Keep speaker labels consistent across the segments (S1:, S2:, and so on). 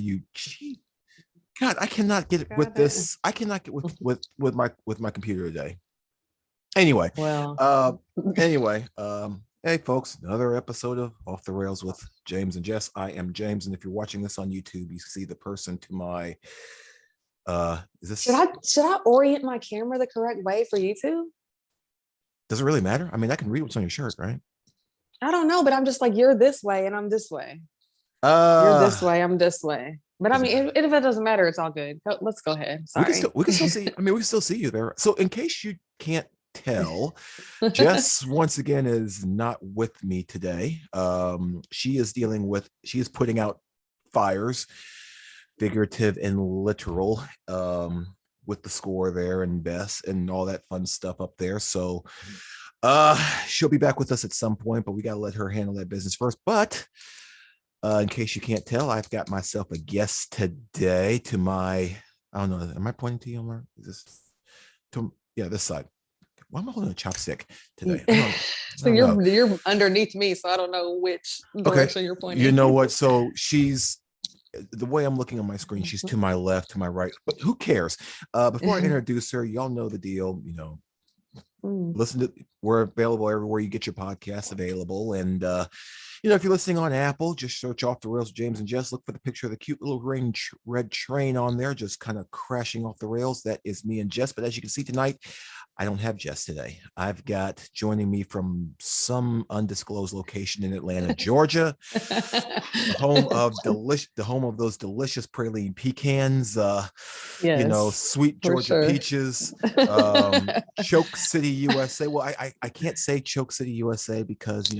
S1: you? God, I cannot get it with this. I cannot get with my computer today. Anyway,
S2: well,
S1: hey folks, another episode of Off the Rails with James and Jess. I am James, and if you're watching this on YouTube, you see the person to my is this
S2: should I orient my camera the correct way for YouTube?
S1: Does it really matter? I mean, I can read what's on your shirt, right?
S2: I don't know, but I'm just like, you're this way and I'm this way. You're this way, I'm this way. But I mean, if it doesn't matter, it's all good. Let's go ahead. Sorry.
S1: We can still see. I mean, we can still see you there. So, in case you can't tell, Jess once again is not with me today. She is putting out fires, figurative and literal, with the score there and Bess and all that fun stuff up there. So, she'll be back with us at some point, but we got to let her handle that business first. But in case you can't tell, I've got myself a guest today to my, I don't know, am I pointing to you, Omar? Is this this side? Why am I holding a chopstick today?
S2: So you're underneath me, so I don't know which direction you're pointing.
S1: You know what? So she's, the way I'm looking on my screen, she's to my left, to my right, but who cares? Before I introduce her, y'all know the deal, listen to, we're available everywhere you get your podcasts available. And if you're listening on Apple, just search Off the Rails, James and Jess. Look for the picture of the cute little red train on there, just kind of crashing off the rails. That is me and Jess. But as you can see tonight, I don't have Jess today. I've got joining me from some undisclosed location in Atlanta, Georgia, the home of those delicious praline pecans, sweet Georgia peaches, Choke City, USA. Well, I can't say Choke City, USA because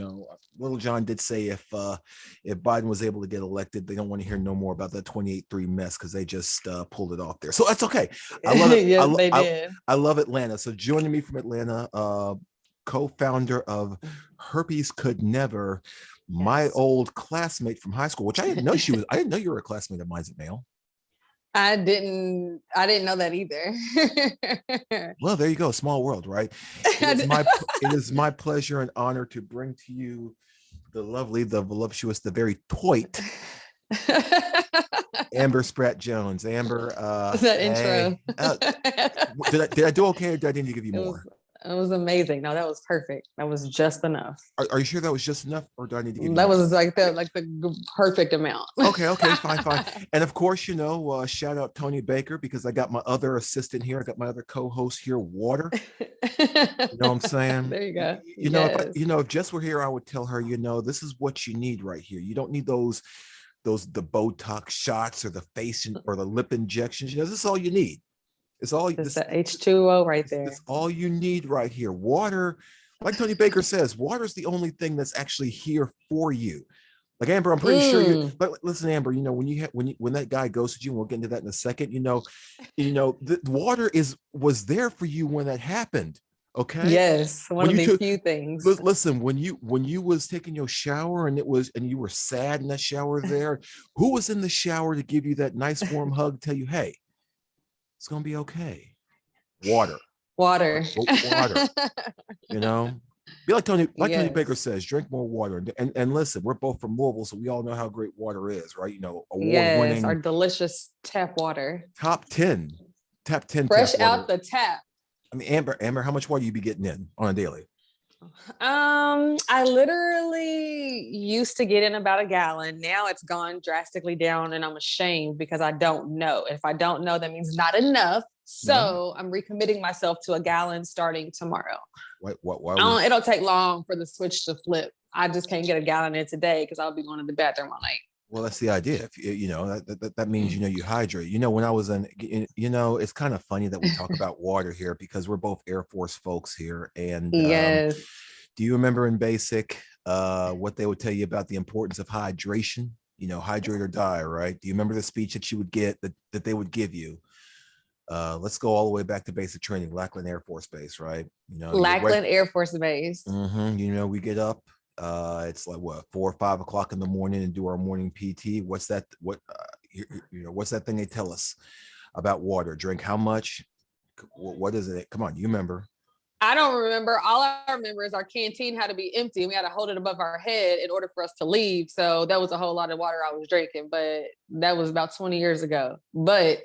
S1: Little John did say if Biden was able to get elected, they don't want to hear no more about that 28-3 mess because they just pulled it off there. So that's okay. I love it.
S2: Yes, they did.
S1: I love Atlanta. So joining me from Atlanta, co-founder of Herpes Could Never, my old classmate from high school, which I didn't know she was. I didn't know you were a classmate of mine at Male.
S2: I didn't know that either.
S1: Well, there you go. Small world, right? It is my pleasure and honor to bring to you the lovely, the voluptuous, the very toit Amber Spratt-Jones. Amber,
S2: that intro.
S1: Did I do okay, or did I need to give you more?
S2: It was amazing. No, that was perfect. That was just enough.
S1: Are you sure that was just enough, or do I need to give you
S2: that
S1: more?
S2: Was like the perfect amount.
S1: Okay, fine. And of course, shout out Tony Baker, because I got my other assistant here. I got my other co-host here, Water. You know what I'm saying?
S2: There you go.
S1: If Jess were here, I would tell her, this is what you need right here. You don't need the Botox shots or the face or the lip injections. This is all you need. It's all
S2: the H2O right there.
S1: It's all you need right here. Water, like Tony Baker says, water is the only thing that's actually here for you. Like Amber, I'm pretty sure but listen, Amber, when that guy ghosted you, and we'll get into that in a second, the water was there for you when that happened. Okay.
S2: Yes, one of the few things.
S1: Listen, when you was taking your shower and you were sad in that shower there, who was in the shower to give you that nice warm hug, tell you, hey, it's gonna be okay. Water.
S2: Water.
S1: Be like Tony Baker says, drink more water. And listen, we're both from Louisville, so we all know how great water is, right? Award-winning,
S2: our delicious tap water.
S1: Top 10
S2: fresh tap out the tap.
S1: I mean, Amber, how much water you be getting in on a daily?
S2: I literally used to get in about a gallon. Now it's gone drastically down, and I'm ashamed because I don't know. If I don't know, that means not enough. So I'm recommitting myself to a gallon starting tomorrow.
S1: Why
S2: it'll take long for the switch to flip. I just can't get a gallon in today because I'll be going to the bathroom all night.
S1: Well, that's the idea. If that means you hydrate. When I was it's kind of funny that we talk about water here because we're both Air Force folks here. And
S2: yes.
S1: Do you remember in basic what they would tell you about the importance of hydration? Hydrate or die, right? Do you remember the speech that you would get that they would give you? Let's go all the way back to basic training, Lackland Air Force Base, right?
S2: Lackland Air Force Base.
S1: Mm-hmm. We get up. It's like 4 or 5 o'clock in the morning and do our morning PT. What's that? What's that thing they tell us about water? Drink how much? What is it? Come on, you remember?
S2: I don't remember. All I remember is our canteen had to be empty and we had to hold it above our head in order for us to leave. So that was a whole lot of water I was drinking, but that was about 20 years ago. But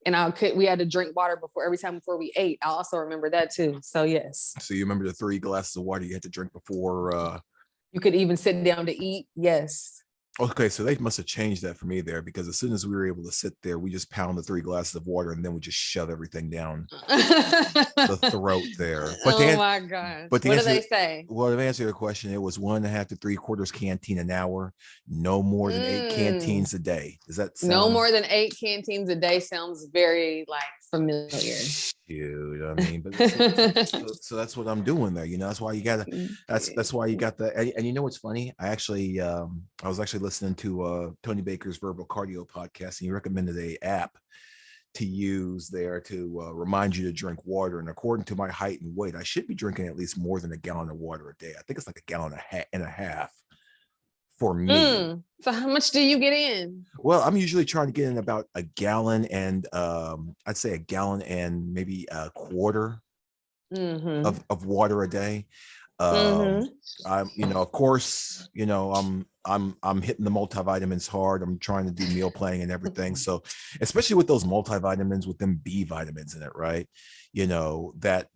S2: we had to drink water before we ate. I also remember that too. So yes.
S1: So you remember the 3 glasses of water you had to drink before
S2: you could even sit down to eat. Yes.
S1: Okay, so they must have changed that for me there, because as soon as we were able to sit there, we just pound the 3 glasses of water and then we just shove everything down the throat there.
S2: Oh my gosh. What do they say?
S1: Well, to answer your question, it was 1.5 to 3/4 canteen an hour, no more than 8 canteens a day. Does that sound?
S2: No more than 8 canteens a day sounds very like familiar.
S1: Shoot, I mean, but so that's what I'm doing there. You know, that's why you got the, and you know what's funny? I was actually listening to Tony Baker's Verbal Cardio podcast, and he recommended a app to use there to remind you to drink water. And according to my height and weight, I should be drinking at least more than a gallon of water a day. I think it's like a gallon and a half for me.
S2: So how much do you get in?
S1: Well, I'm usually trying to get in about a gallon and I'd say a gallon and maybe a quarter of water a day. I'm, of course, I'm hitting the multivitamins hard. I'm trying to do meal planning and everything. So especially with those multivitamins with them B vitamins in it, right? That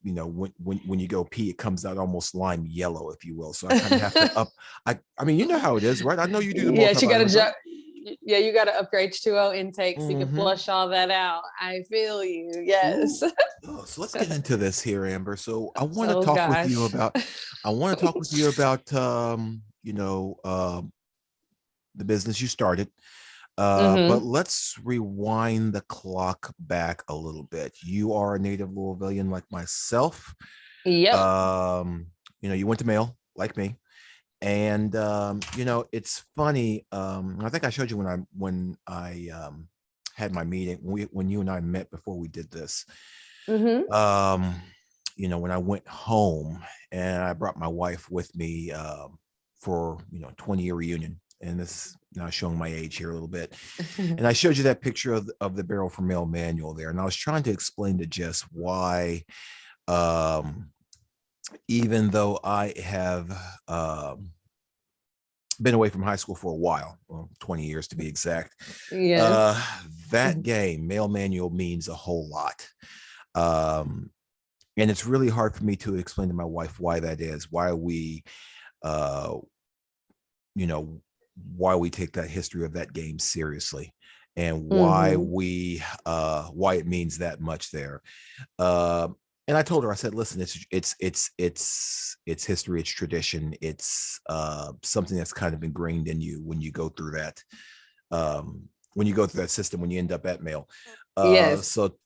S1: when you go pee, it comes out almost lime yellow, if you will. So I kind of have to I mean, you know how it is, right? I know you do the multivitamins.
S2: You got to upgrade H2O intake so you can flush all that out. I feel you. Yes.
S1: Oh, so let's get into this here, Amber. So I want to talk with you about the business you started. But let's rewind the clock back a little bit. You are a native Louisvillian like myself.
S2: Yep.
S1: You went to Male like me. And it's funny. I think I showed you when I had my meeting, when you and I met before we did this. When I went home and I brought my wife with me for 20-year reunion, and this now showing my age here a little bit. And I showed you that picture of the barrel for Male manual there, and I was trying to explain to Jess why. Even though I have been away from high school for a while, 20 years to be exact, that game, Male manual, means a whole lot. And it's really hard for me to explain to my wife why that is, why we take that history of that game seriously, and why why it means that much there. And I told her, I said, listen, it's history, it's tradition, it's something that's kind of ingrained in you when you go through that, system, when you end up at Male. So,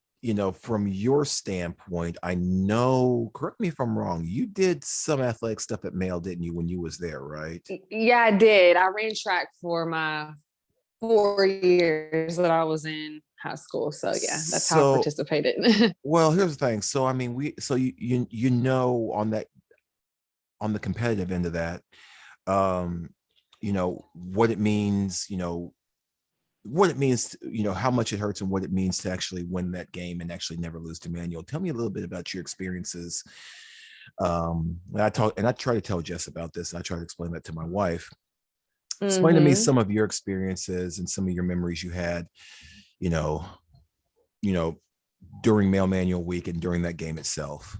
S1: from your standpoint, I know, correct me if I'm wrong, you did some athletic stuff at Male, didn't you, when you was there, right?
S2: Yeah, I did. I ran track for my 4 years that I was in high school. So yeah, that's how I participated.
S1: Well, here's the thing. So I mean, on the competitive end of that, what it means, how much it hurts and what it means to actually win that game and actually never lose to manual. Tell me a little bit about your experiences. And I try to tell Jess about this. And I try to explain that to my wife. Explain to me some of your experiences and some of your memories you had, during Male manual week and during that game itself.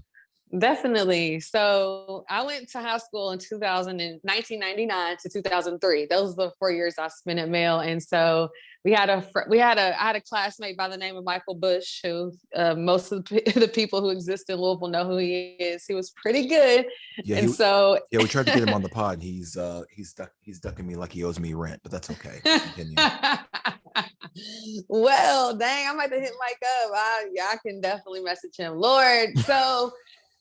S2: Definitely. So I went to high school in 1999 to 2003. Those are the 4 years I spent at Male. And so I had a classmate by the name of Michael Bush, who most of the people who exist in Louisville know who he is. He was pretty good.
S1: Yeah, we tried to get him on the pod. He's ducking me like he owes me rent, but that's okay.
S2: Well, dang, I might have hit Mike up. I can definitely message him. Lord, so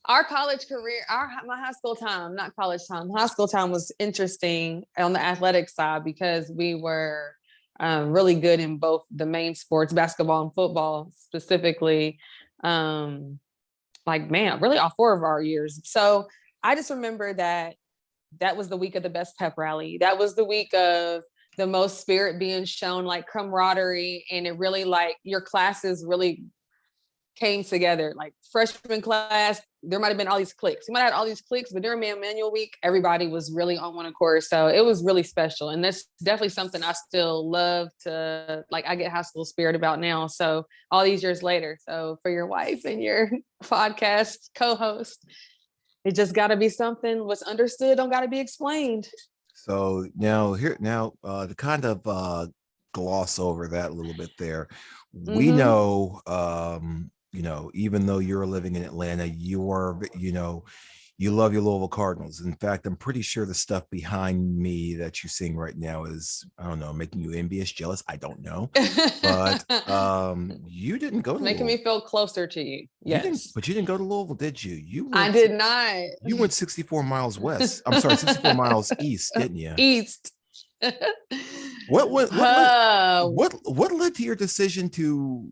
S2: our college career, my high school time, not college time, high school time was interesting on the athletic side because we were really good in both the main sports, basketball and football specifically. Really all 4 of our years. So I just remember that was the week of the best pep rally. That was the week of the most spirit being shown, like camaraderie, and it really, like, your classes really came together. Like freshman class, there might have been all these cliques. You might have had all these cliques, but during Man Manual Week, everybody was really on one accord. So it was really special. And that's definitely something I still love to, like, I get high school spirit about now. So all these years later. So for your wife and your podcast co-host, it just got to be something what's understood don't got to be explained.
S1: So now to kind of gloss over that a little bit there, we know, even though you're living in Atlanta, you are, you love your Louisville Cardinals. In fact, I'm pretty sure the stuff behind me that you're seeing right now is, I don't know, making you envious, jealous. I don't know, but you didn't go to
S2: making
S1: Louisville.
S2: me feel closer to you. Yes,
S1: but you didn't go to Louisville, did you?
S2: I did not.
S1: You went 64 miles west. I'm sorry, 64 miles east, didn't you?
S2: East.
S1: What led to your decision to,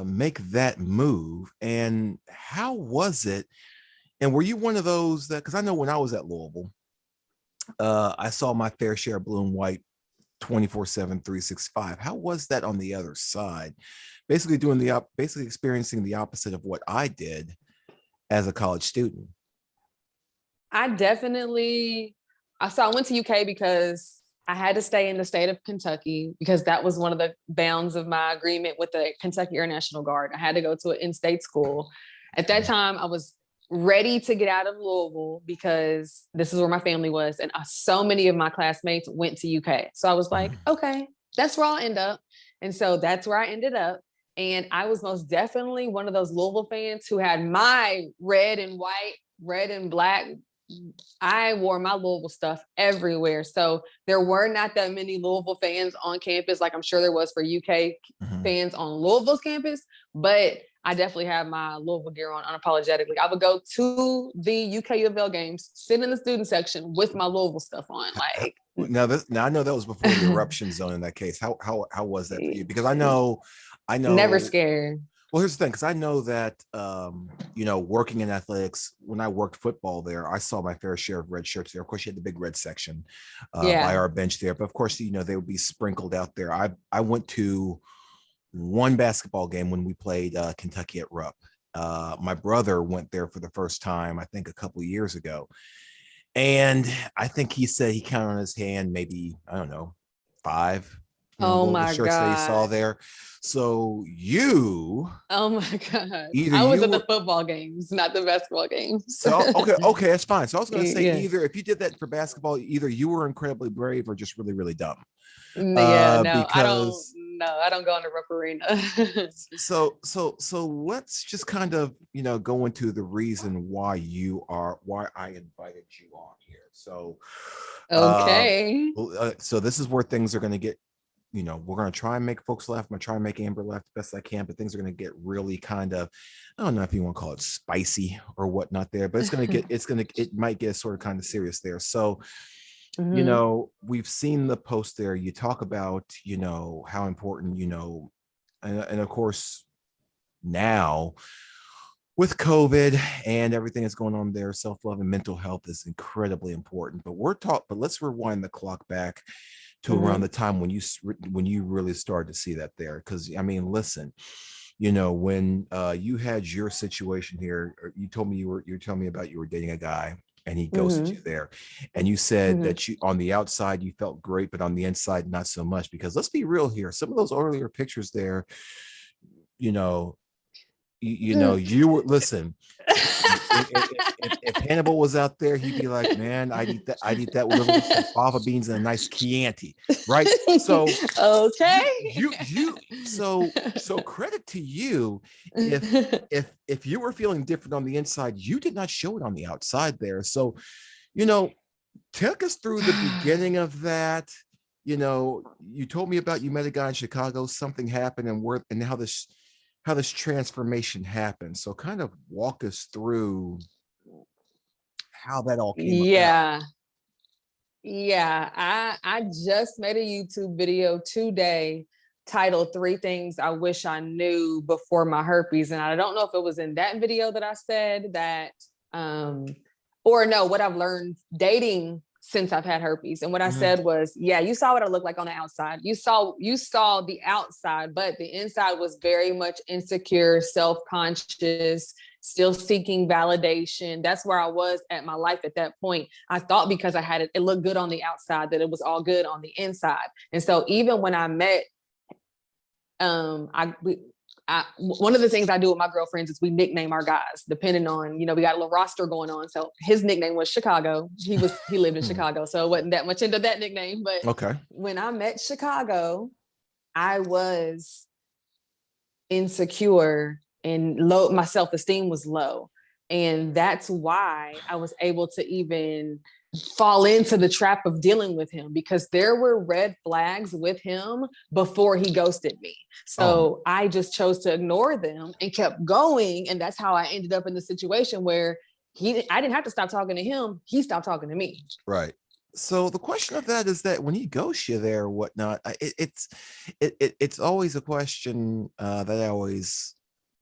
S1: make that move, and how was it? And were you one of those that, because I know when I was at Louisville, I saw my fair share of blue and white 24/7, 365. How was that on the other side? Basically experiencing the opposite of what I did as a college student.
S2: I went to UK because I had to stay in the state of Kentucky because that was one of the bounds of my agreement with the Kentucky Air National Guard. I had to go to an in-state school. At that time, I was ready to get out of Louisville because this is where my family was. And so many of my classmates went to UK. So I was like, okay, that's where I'll end up. And so that's where I ended up. And I was most definitely one of those Louisville fans who had my red and white, red and black. I wore my Louisville stuff everywhere. So there were not that many Louisville fans on campus, like I'm sure there was for UK fans on Louisville's campus, but I definitely had my Louisville gear on unapologetically. I would go to the UK U of L games, sit in the student section with my Louisville stuff on. Like
S1: now I know that was before the eruption zone in that case. How was that for you? Because I know
S2: never scared.
S1: Well, here's the thing, because I know that, working in athletics, when I worked football there, I saw my fair share of red shirts there. Of course, you had the big red section by our bench there. But of course, they would be sprinkled out there. I went to one basketball game when we played Kentucky at Rupp. My brother went there for the first time, I think, a couple of years ago. And I think he said he counted on his hand, maybe, I don't know, 5 shirts that he saw there. So
S2: oh my God, I was at the football games, not the basketball games.
S1: So okay, that's fine. So I was going to say, either if you did that for basketball, either you were incredibly brave or just really, really dumb.
S2: Because I don't go into Rupp Arena.
S1: so let's just kind of go into the reason why I invited you on here. So
S2: okay,
S1: so this is where things are going to get, we're going to try and make folks laugh. I'm going to try and make Amber laugh the best I can, but things are going to get really kind of, I don't know if you want to call it spicy or whatnot there, but it might get sort of kind of serious there. So, we've seen the post there. You talk about, how important, and of course now with COVID and everything that's going on there, self-love and mental health is incredibly important, but let's rewind the clock back to around the time when you really started to see that there. Because I mean, listen, when you had your situation here, you told me you were dating a guy and he ghosted you there, and you said that you, on the outside, you felt great, but on the inside not so much. Because let's be real here, some of those earlier pictures there, you were, listen, if Hannibal was out there, he'd be like, man, I'd eat that liver with some fava beans and a nice Chianti, right? So
S2: okay,
S1: so credit to you if you were feeling different on the inside, you did not show it on the outside there. So take us through the beginning of that. You told me about, you met a guy in Chicago, something happened, and how this transformation happened. So kind of walk us through how that all came about.
S2: I just made a YouTube video today titled 3 Things I Wish I Knew Before My Herpes. And I don't know if it was in that video that I said that, or no, what I've learned dating since I've had herpes. And what I said was, yeah, you saw what I looked like on the outside. You saw the outside, but the inside was very much insecure, self-conscious, still seeking validation. That's where I was at my life at that point. I thought because I had it looked good on the outside, that it was all good on the inside. And so even when I met, one of the things I do with my girlfriends is we nickname our guys depending on, we got a little roster going on. So his nickname was Chicago. He lived in Chicago, so it wasn't that much into that nickname. But
S1: okay,
S2: when I met Chicago, I was insecure and low. My self-esteem was low. And that's why I was able to even fall into the trap of dealing with him, because there were red flags with him before he ghosted me. So I just chose to ignore them and kept going. And that's how I ended up in the situation where I didn't have to stop talking to him. He stopped talking to me.
S1: Right. So the question of that is that when he ghosts you there or whatnot, it's always a question that I always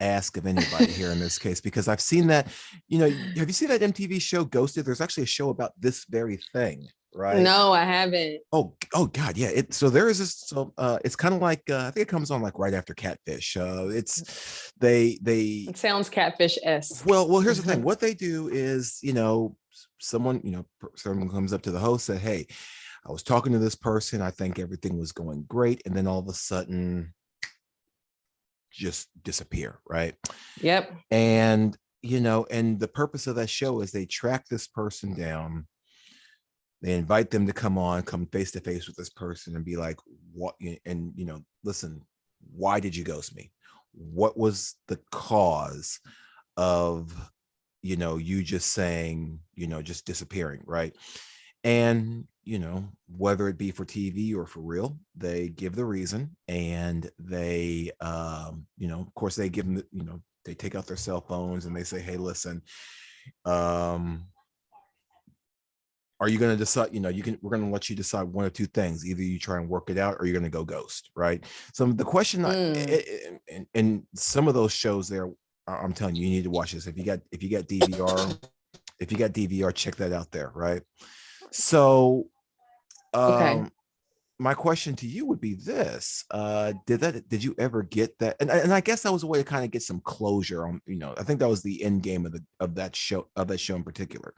S1: ask of anybody here in this case, because I've seen that, have you seen that MTV show Ghosted? There's actually a show about this very thing, right?
S2: No, I haven't.
S1: Oh God, yeah. So there is this. So it's kind of like I think it comes on like right after Catfish. It
S2: sounds Catfish-esque.
S1: Well, here's the thing. What they do is, someone comes up to the host, said, "Hey, I was talking to this person. I think everything was going great, and then all of a sudden, just disappear." Right.
S2: Yep.
S1: And and the purpose of that show is they track this person down. They invite them to come face to face with this person and be like, what, and, listen, why did you ghost me? What was the cause of, you just saying, just disappearing, right? And, whether it be for TV or for real, they give the reason, and they, of course they give them, they take out their cell phones and they say, hey, listen, are you going to decide, we're going to let you decide one of two things. Either you try and work it out or you're going to go ghost, right? So the question, and some of those shows there, I'm telling you, you need to watch this. If you got DVR, check that out there, right? So,
S2: okay.
S1: My question to you would be this: did you ever get that? And I guess that was a way to kind of get some closure on, I think that was the end game of that show in particular.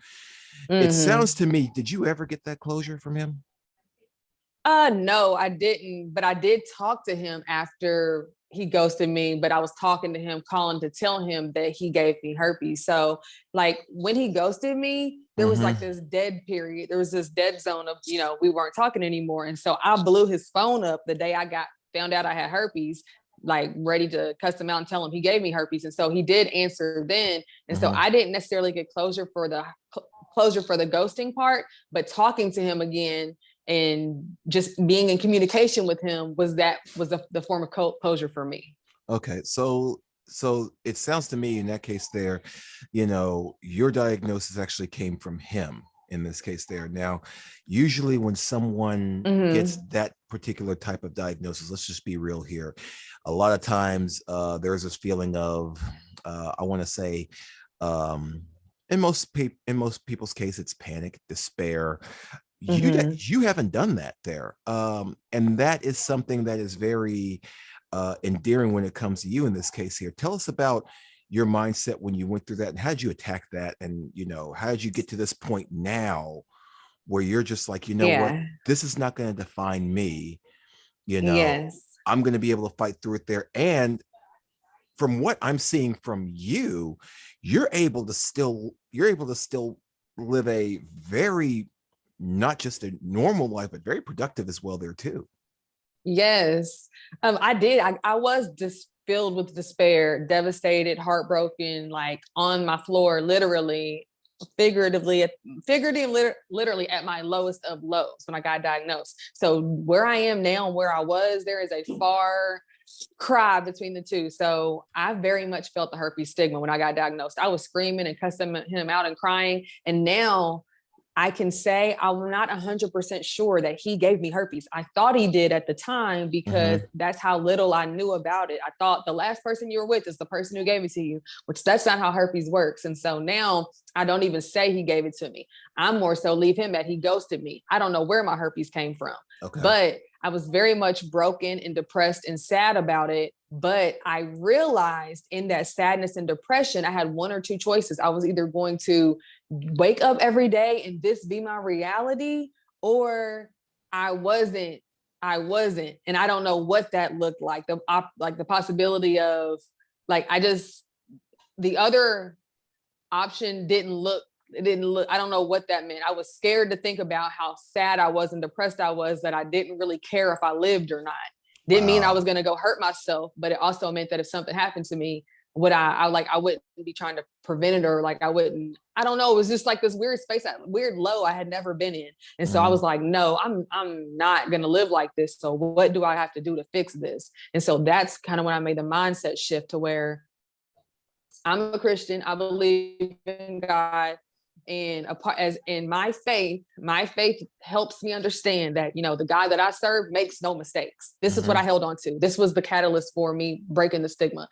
S1: It sounds to me, did you ever get that closure from him?
S2: No, I didn't, but I did talk to him after he ghosted me, but I was talking to him, calling to tell him that he gave me herpes. So like when he ghosted me, there was like this dead period. There was this dead zone of, we weren't talking anymore. And so I blew his phone up the day I found out I had herpes, like ready to cuss him out and tell him he gave me herpes. And so he did answer then. And so I didn't necessarily get closure for the ghosting part, but talking to him again and just being in communication with him was the form of closure for me.
S1: Okay. So it sounds to me in that case there, your diagnosis actually came from him in this case there. Now, usually when someone gets that particular type of diagnosis, let's just be real here. A lot of times there's this feeling of, I want to say, in most people's case, it's panic, despair. You haven't done that there. And that is something that is very endearing when it comes to you in this case here. Tell us about your mindset when you went through that, and how did you attack that? And, how did you get to this point now where you're just like, what, this is not going to define me.
S2: Yes.
S1: I'm going to be able to fight through it there. And from what I'm seeing from you, you're able to still live a very, not just a normal life, but very productive as well there too.
S2: Yes, I did. I was just filled with despair, devastated, heartbroken, like on my floor, literally, figuratively, literally at my lowest of lows when I got diagnosed. So where I am now and where I was, there is a far cry between the two. So I very much felt the herpes stigma when I got diagnosed. I was screaming and cussing him out and crying. And now I can say I'm not 100% sure that he gave me herpes. I thought he did at the time because that's how little I knew about it. I thought the last person you were with is the person who gave it to you, which that's not how herpes works. And so now I don't even say he gave it to me. I'm more so leave him at he ghosted me. I don't know where my herpes came from, but I was very much broken and depressed and sad about it. But I realized in that sadness and depression, I had one or two choices. I was either going to wake up every day and this be my reality, or I wasn't. And I don't know what that looked like. The possibility of the other option didn't look, I don't know what that meant. I was scared to think about how sad I was and depressed I was, that I didn't really care if I lived or not. Didn't mean I was going to go hurt myself, but it also meant that if something happened to me, I wouldn't be trying to prevent it, or I don't know. It was just like this weird space, that weird low I had never been in. And so I was like, no, I'm not going to live like this. So what do I have to do to fix this? And so that's kind of when I made the mindset shift to where I'm a Christian. I believe in God. And as in my faith helps me understand that, the God that I serve makes no mistakes. This is what I held on to. This was the catalyst for me breaking the stigma.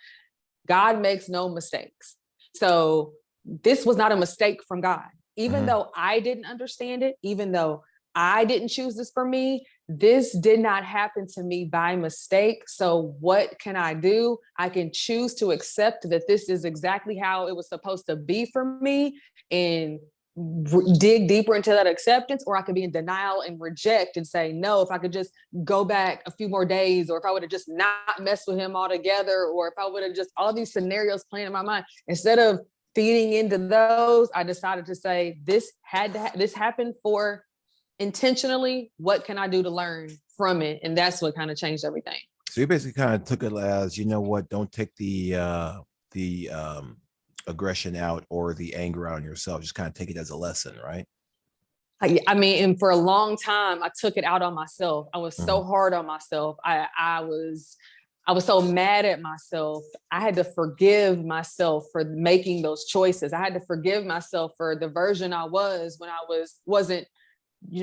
S2: God makes no mistakes. So this was not a mistake from God. Even though I didn't understand it, even though I didn't choose this for me, this did not happen to me by mistake. So what can I do? I can choose to accept that this is exactly how it was supposed to be for me and dig deeper into that acceptance, or I could be in denial and reject and say, no, if I could just go back a few more days, or if I would have just not messed with him altogether, or if I would have just, all these scenarios playing in my mind, instead of feeding into those, I decided to say, this happened for intentionally. What can I do to learn from it? And that's what kind of changed everything.
S1: So you basically kind of took it as, you know what, don't take the aggression out or the anger out on yourself. Just kind of take it as a lesson, right?
S2: I mean, and for a long time, I took it out on myself. I was so hard on myself. I was so mad at myself. I had to forgive myself for making those choices. I had to forgive myself for the version I was when I wasn't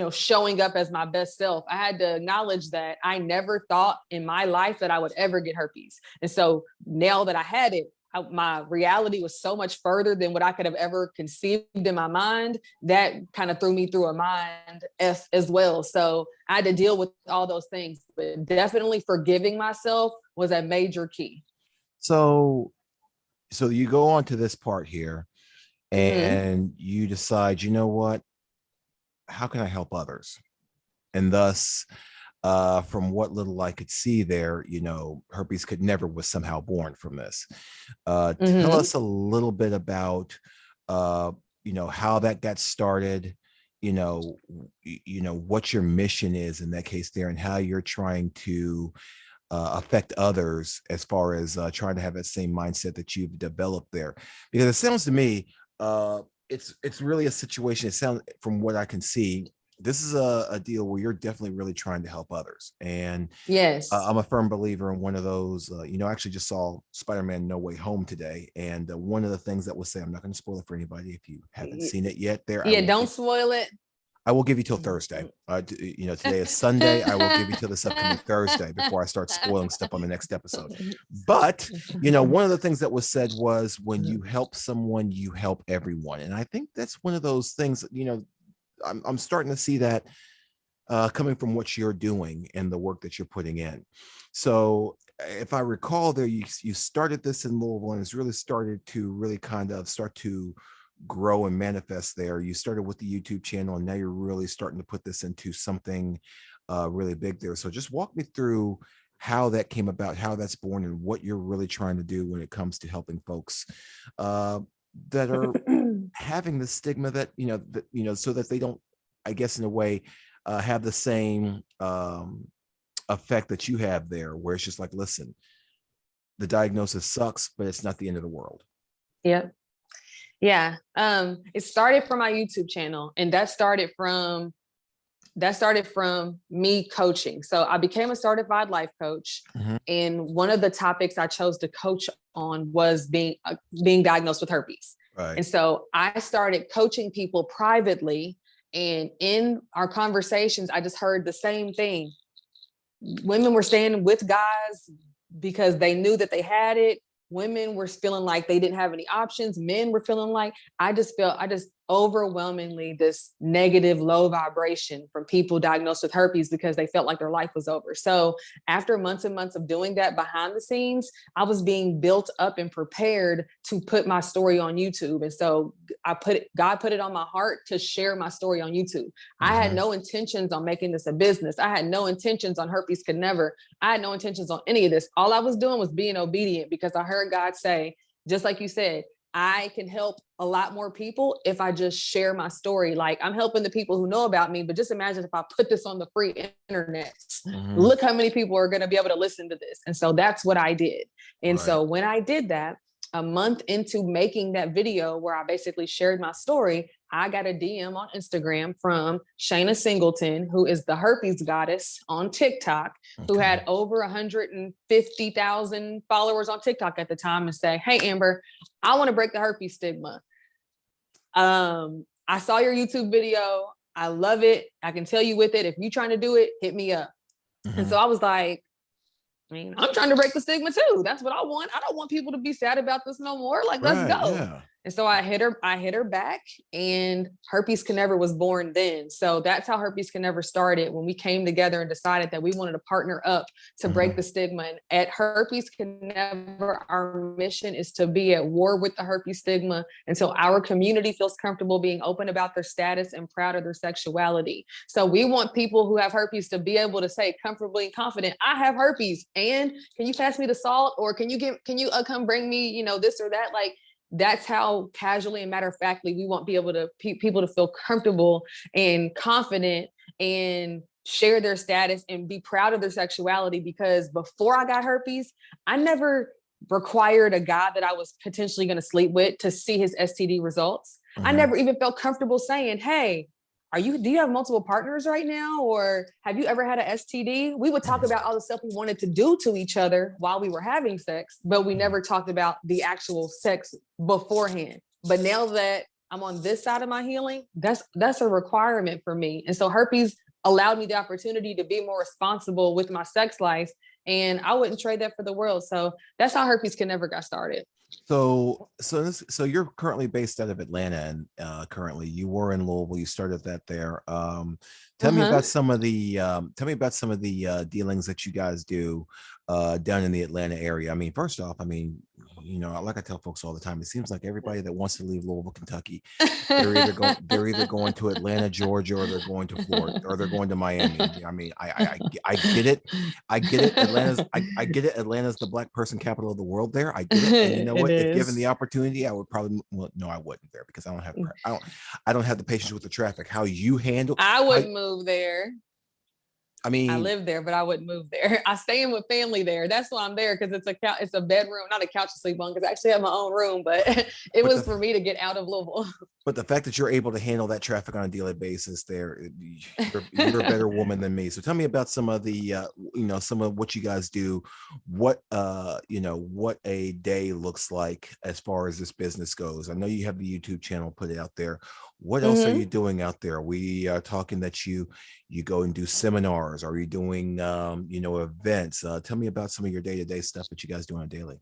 S2: showing up as my best self. I had to acknowledge that I never thought in my life that I would ever get herpes. And so now that I had it, my reality was so much further than what I could have ever conceived in my mind. That kind of threw me through a mind as well. So I had to deal with all those things, but definitely forgiving myself was a major key.
S1: So you go on to this part here and you decide, you know what, how can I help others? And thus, from what little I could see there, herpes could never was somehow born from this. Tell us a little bit about, how that got started, what your mission is in that case there, and how you're trying to affect others as far as trying to have that same mindset that you've developed there. Because it sounds to me, it's really a situation. It sounds, from what I can see, this is a deal where you're definitely really trying to help others. And
S2: yes,
S1: I'm a firm believer in one of those, I actually just saw Spider-Man No Way Home today. And one of the things that was said, I'm not going to spoil it for anybody if you haven't seen it yet there.
S2: Yeah, don't spoil it.
S1: I will give you till Thursday. Today is Sunday. I will give you till this upcoming Thursday before I start spoiling stuff on the next episode. But, one of the things that was said was, when you help someone, you help everyone. And I think that's one of those things, I'm starting to see that coming from what you're doing and the work that you're putting in. So if I recall there, you started this in Louisville, and it's really started to really kind of start to grow and manifest there. You started with the YouTube channel, and now you're really starting to put this into something really big there. So just walk me through how that came about, how that's born, and what you're really trying to do when it comes to helping folks that are having the stigma that, so that they don't, I guess, in a way, have the same effect that you have there, where it's just like, listen, the diagnosis sucks, but it's not the end of the world.
S2: Yep. Yeah. It started from my YouTube channel, and that started from me coaching. So I became a certified life coach. And one of the topics I chose to coach on was being diagnosed with herpes.
S1: Right.
S2: And so I started coaching people privately And in our conversations, I just heard the same thing. Women were staying with guys because they knew that they had it. Women were feeling like they didn't have any options. Men were feeling like, I just overwhelmingly this negative, low vibration from people diagnosed with herpes because they felt like their life was over. So after months and months of doing that behind the scenes, I was being built up and prepared to put my story on YouTube. And so God put it on my heart to share my story on YouTube. Mm-hmm. I had no intentions on making this a business. I had no intentions on Herpes Could Never. I had no intentions on any of this. All I was doing was being obedient because I heard God say, just like you said, I can help a lot more people if I just share my story. Like, I'm helping the people who know about me, but just imagine if I put this on the free internet. Mm-hmm. Look how many people are going to be able to listen to this. And so that's what I did. And so when I did that, a month into making that video where I basically shared my story, I got a DM on Instagram from Shayna Singleton, who is the herpes goddess on TikTok, who had over 150,000 followers on TikTok at the time, and say, hey, Amber, I want to break the herpes stigma. I saw your YouTube video. I love it. I can tell you with it. If you're trying to do it, hit me up. Mm-hmm. And so I was like, I mean, I'm trying to break the stigma too. That's what I want. I don't want people to be sad about this no more. Like, let's go. Yeah. And so I hit her back, and Herpes Can Never was born then. So that's how Herpes Can Never started, when we came together and decided that we wanted to partner up to break the stigma. And at Herpes Can Never, our mission is to be at war with the herpes stigma until our community feels comfortable being open about their status and proud of their sexuality. So we want people who have herpes to be able to say comfortably and confident, I have herpes, and can you pass me the salt? Or can you come bring me, this or that? Like, that's how casually and matter-of-factly we want people to feel comfortable and confident and share their status and be proud of their sexuality. Because before I got herpes, I never required a guy that I was potentially going to sleep with to see his STD results. Mm-hmm. I never even felt comfortable saying, hey, do you have multiple partners right now? Or have you ever had an STD? We would talk about all the stuff we wanted to do to each other while we were having sex, but we never talked about the actual sex beforehand. But now that I'm on this side of my healing, that's a requirement for me. And so herpes allowed me the opportunity to be more responsible with my sex life, and I wouldn't trade that for the world. So that's how Herpes Can Never got started.
S1: So you're currently based out of Atlanta, and currently you were in Louisville. You started that there. Tell me about some of the dealings that you guys do down in the Atlanta area. I mean, first off, like I tell folks all the time, it seems like everybody that wants to leave Louisville, Kentucky, they're either going to Atlanta, Georgia, or they're going to Florida, or they're going to Miami. I mean, I get it. I get it. I get it. Atlanta's the Black person capital of the world there. I get it. And you know what? If given the opportunity, I would probably, no, I wouldn't there, because I don't have the patience with the traffic. How you handle,
S2: I wouldn't move there.
S1: I mean,
S2: I live there, but I wouldn't move there. I stay in with family there. That's why I'm there, because it's a bedroom, not a couch to sleep on, because I actually have my own room, but was for me to get out of Louisville.
S1: But the fact that you're able to handle that traffic on a daily basis there, you're a better woman than me. So tell me about some of the, some of what you guys do, what a day looks like as far as this business goes. I know you have the YouTube channel put out there. What else are you doing out there? We are talking that you go and do seminars. Are you doing, events? Tell me about some of your day-to-day stuff that you guys do on a daily.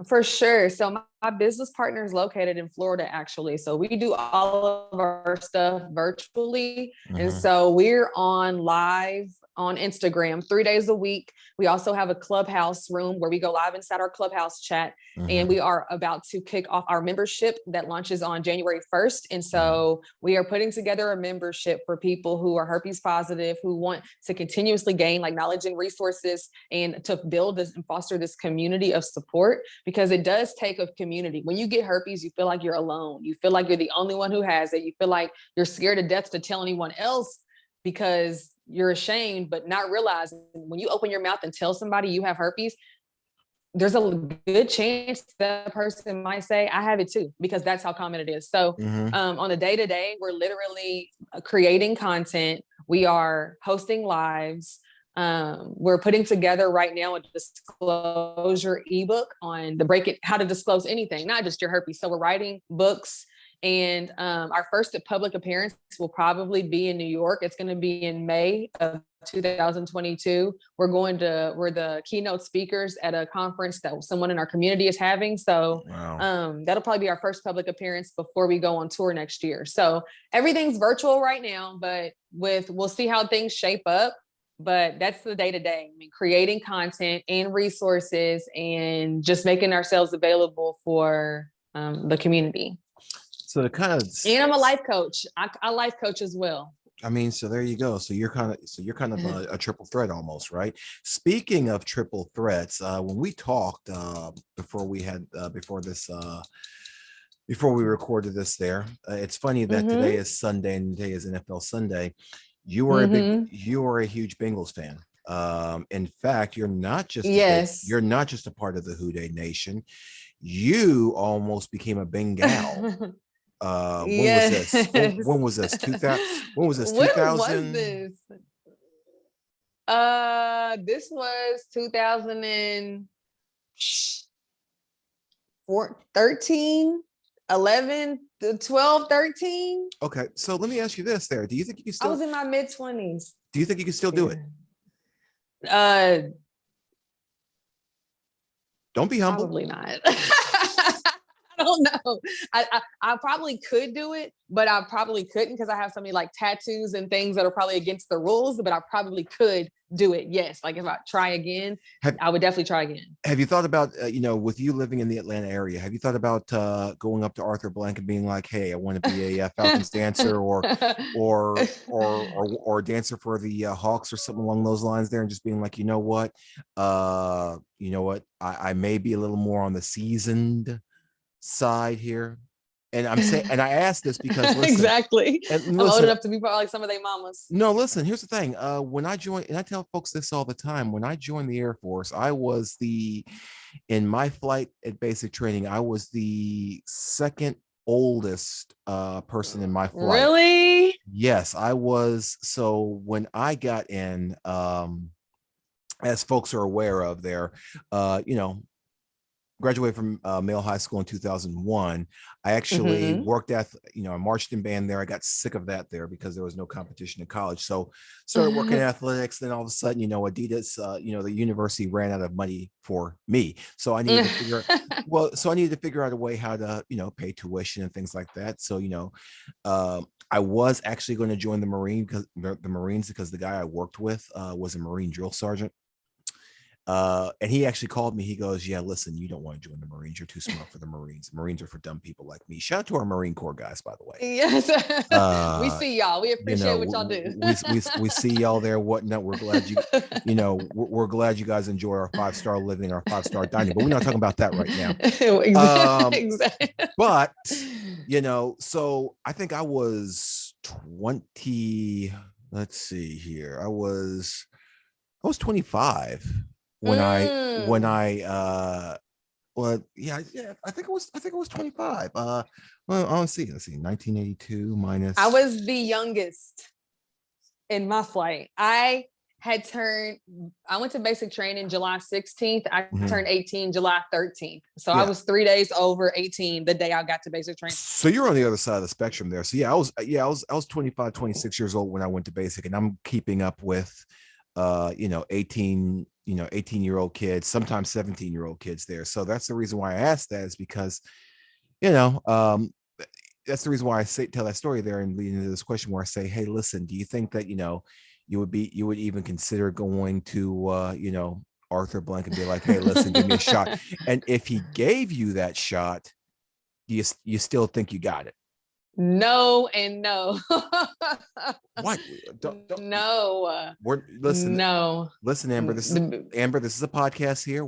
S2: For sure. So my business partner is located in Florida, actually. So we do all of our stuff virtually. Mm-hmm. And so we're on live on Instagram 3 days a week. We also have a Clubhouse room where we go live inside our Clubhouse chat. Mm-hmm. And we are about to kick off our membership that launches on January 1st. And so we are putting together a membership for people who are herpes positive, who want to continuously gain knowledge and resources, and to build this and foster this community of support, because it does take a community. When you get herpes, you feel like you're alone. You feel like you're the only one who has it. You feel like you're scared to death to tell anyone else because you're ashamed, but not realizing when you open your mouth and tell somebody you have herpes, there's a good chance that person might say, I have it too, because that's how common it is. So on a day-to-day, we're literally creating content. We are hosting lives. We're putting together right now a disclosure ebook on how to disclose anything, not just your herpes. So we're writing books And our first public appearance will probably be in New York. It's going to be in May of 2022. We're the keynote speakers at a conference that someone in our community is having. So that'll probably be our first public appearance before we go on tour next year. So everything's virtual right now, but we'll see how things shape up. But that's the day-to-day. I mean, creating content and resources and just making ourselves available for the community.
S1: So the kind of,
S2: and I'm a life coach. I life coach as well.
S1: I mean, so there you go. So you're kind of a triple threat almost, right? Speaking of triple threats, when we talked before we recorded this, it's funny that today is Sunday and today is NFL Sunday. You are a huge Bengals fan. In fact, you're not just a part of the Who Dey Nation. You almost became a Bengal. When was this? When was this? 2000? When was this? 2000?
S2: This was 2013, 11, 12, 13.
S1: Okay, so let me ask you this: do you think you can still?
S2: I was in my mid-20s.
S1: Do you think you can still do it? Don't be humble.
S2: Probably not. I don't know. I probably could do it, but I probably couldn't because I have so many like tattoos and things that are probably against the rules, but I probably could do it. Yes. Like if I try again, I would definitely try again.
S1: Have you thought about, with you living in the Atlanta area, have you thought about going up to Arthur Blank and being like, hey, I want to be a Falcons dancer or a dancer for the Hawks or something along those lines there, and just being like, I may be a little more on the seasoned side here, and I'm saying, and I asked this because listen,
S2: exactly, I'm old enough to be probably like some of their mamas.
S1: No, listen, here's the thing. When I joined, and I tell folks this all the time, when I joined the Air Force, in my flight at basic training, I was the second oldest person in my flight.
S2: Really?
S1: Yes, I was. So when I got in, as folks are aware of, graduated from Male High School in 2001. I actually worked at, I marched in band there. I got sick of that there because there was no competition in college. So started working in athletics. Then all of a sudden, Adidas, the university ran out of money for me. So I needed to figure out a way how to, pay tuition and things like that. So, I was actually going to join the Marines because the guy I worked with was a Marine drill sergeant. And he actually called me. He goes, yeah, listen, you don't want to join the Marines. You're too smart for the Marines. Marines are for dumb people like me. Shout out to our Marine Corps guys, by the way.
S2: Yes. We see y'all. We appreciate what y'all do.
S1: we see y'all there. Whatnot. We're glad we're glad you guys enjoy our 5-star living, our 5-star dining, but we're not talking about that right now.
S2: Exactly.
S1: But, so I think I was 20, let's see here. I was 25. I think it was 25. Let's see, 1982 minus.
S2: I was the youngest in my flight. I went to basic training July 16th. I turned 18 July 13th. So I was 3 days over 18 the day I got to basic training.
S1: So you're on the other side of the spectrum there. So I was 25, 26 years old when I went to basic, and I'm keeping up with 18-year-old kids, sometimes 17-year-old kids there. So that's the reason why I asked that, is because, that's the reason why I tell that story there and leading into this question where I say, hey, listen, do you think that, you would even consider going to, Arthur Blank and be like, hey, listen, give me a shot. And if he gave you that shot, you still think you got it?
S2: No and no.
S1: What?
S2: No.
S1: Listen, Amber. This is a podcast here.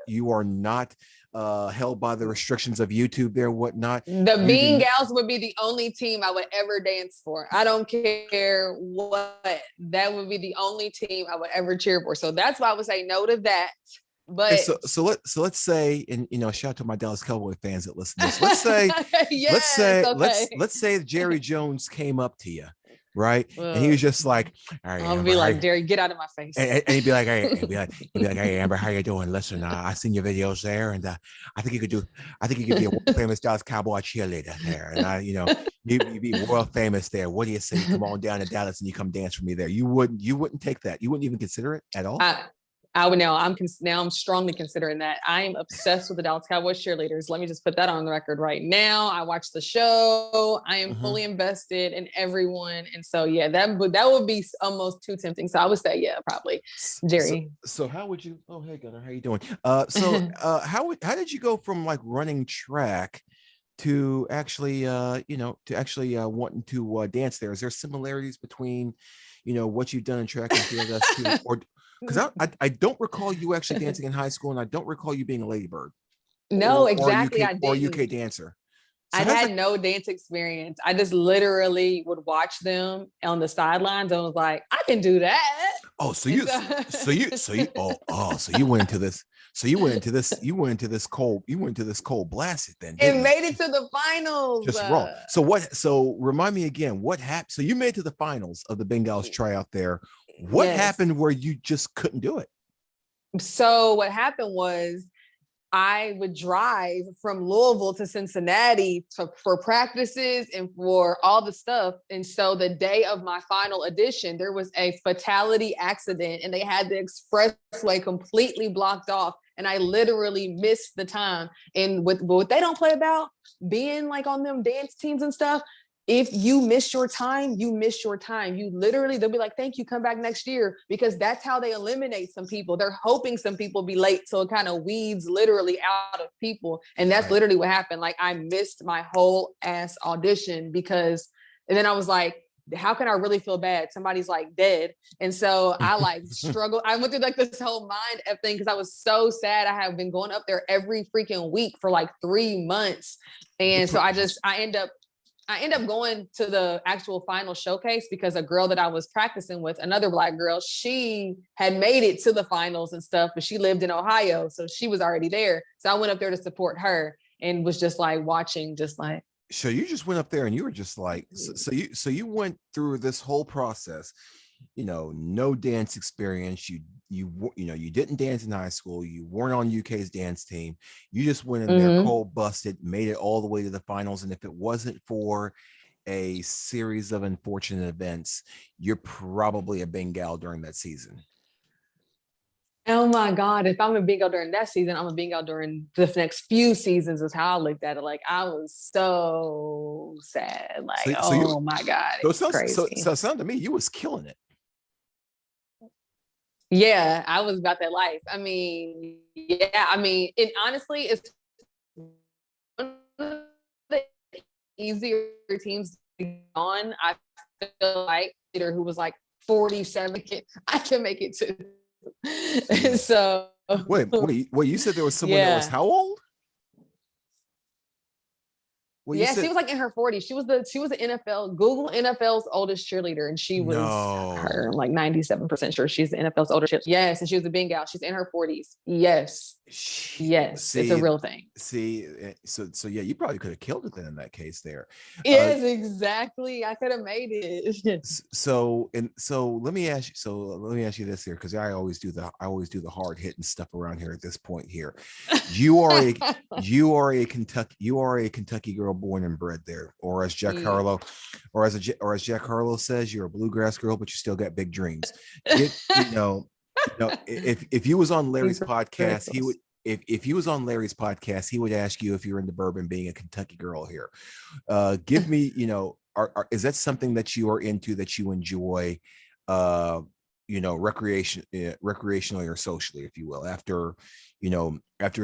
S1: You are not held by the restrictions of YouTube there, whatnot.
S2: The Bean Gals would be the only team I would ever dance for. I don't care what. That would be the only team I would ever cheer for. So that's why I would say no to that. But
S1: so let's say, and shout out to my Dallas Cowboy fans that listen to this. Let's say, let's say Jerry Jones came up to you right? And he was just like, all right,
S2: I'll
S1: Amber,
S2: be like, Derry, get out of my face.
S1: and he'd be like, hey, hey, Amber, how you doing? Listen, I seen your videos there, and I think you could be a world famous Dallas Cowboy cheerleader there, and you'd be world famous there. What do you say? You come on down to Dallas and you come dance for me there. You wouldn't take that. You wouldn't even consider it at all.
S2: I would now. I'm strongly considering that. I am obsessed with the Dallas Cowboys cheerleaders. Let me just put that on the record right now. I watch the show. I am fully invested in everyone, and so yeah, that would be almost too tempting. So I would say yeah, probably Jerry.
S1: So how would you? Oh hey Gunnar, how you doing? How did you go from like running track to actually wanting to dance there? Is there similarities between what you've done in track and field as to, or because I don't recall you actually dancing in high school, and I don't recall you being a ladybird.
S2: No, exactly.
S1: I didn't. Or UK dancer.
S2: So I had no dance experience. I just literally would watch them on the sidelines and was like, I can do that.
S1: Oh, so you went into this. So you went into this cold blasted then.
S2: It made it to the finals.
S1: Just wrong. So remind me again, what happened? So you made it to the finals of the Bengals tryout there. What happened where you just couldn't do it?
S2: So what happened was I would drive from Louisville to Cincinnati for practices and for all the stuff. And so the day of my final audition, there was a fatality accident and they had the expressway completely blocked off. And I literally missed the time. And what they don't play about being like on them dance teams and stuff, if you miss your time, you miss your time. They'll be like, thank you, come back next year, because that's how they eliminate some people. They're hoping some people be late. So it kind of weeds literally out of people. And that's literally what happened. Like I missed my whole ass audition and then I was like, how can I really feel bad? Somebody's like dead. And so I like struggled. I went through like this whole mind F thing because I was so sad. I have been going up there every freaking week for like 3 months. And so I end up going to the actual final showcase because a girl that I was practicing with, another Black girl, she had made it to the finals and stuff, but she lived in Ohio. So she was already there. So I went up there to support her and was just like watching, just like.
S1: So you just went up there and you were just like, so you went through this whole process, no dance experience. You didn't dance in high school. You weren't on UK's dance team. You just went in there cold busted, made it all the way to the finals. And if it wasn't for a series of unfortunate events, you're probably a Bengal during that season.
S2: Oh my God, if I'm a Bengal during that season, I'm a Bengal during the next few seasons is how I looked at it. Like I was so sad. Like, my God.
S1: So it sounded to me, you was killing it.
S2: Yeah, I was about that life. I mean, it honestly is one of the easier teams to be on. I feel like leader who was like 47, I can make it too. So
S1: wait, you said there was someone that was how old?
S2: Well, she was like in her 40s. She was the NFL, Google NFL's oldest cheerleader, and she was her. I'm like 97% sure she's the NFL's oldest cheerleader. Yes, and she was a Bengal. She's in her 40s. Yes. Yes, it's a real thing.
S1: So yeah, you probably could have killed it then in that case there.
S2: Yes, exactly. I could have made it.
S1: So let me ask you this here, because I always do the hard hitting stuff around here at this point here. You are a Kentucky girl born and bred there, or as Jack Harlow, or as Jack Harlow says, you're a bluegrass girl, but you still got big dreams. If you was on Larry's podcast, he would. If he was on Larry's podcast, he would ask you if you're into bourbon, being a Kentucky girl here. Give me, is that something that you are into, that you enjoy, recreationally or socially, if you will, after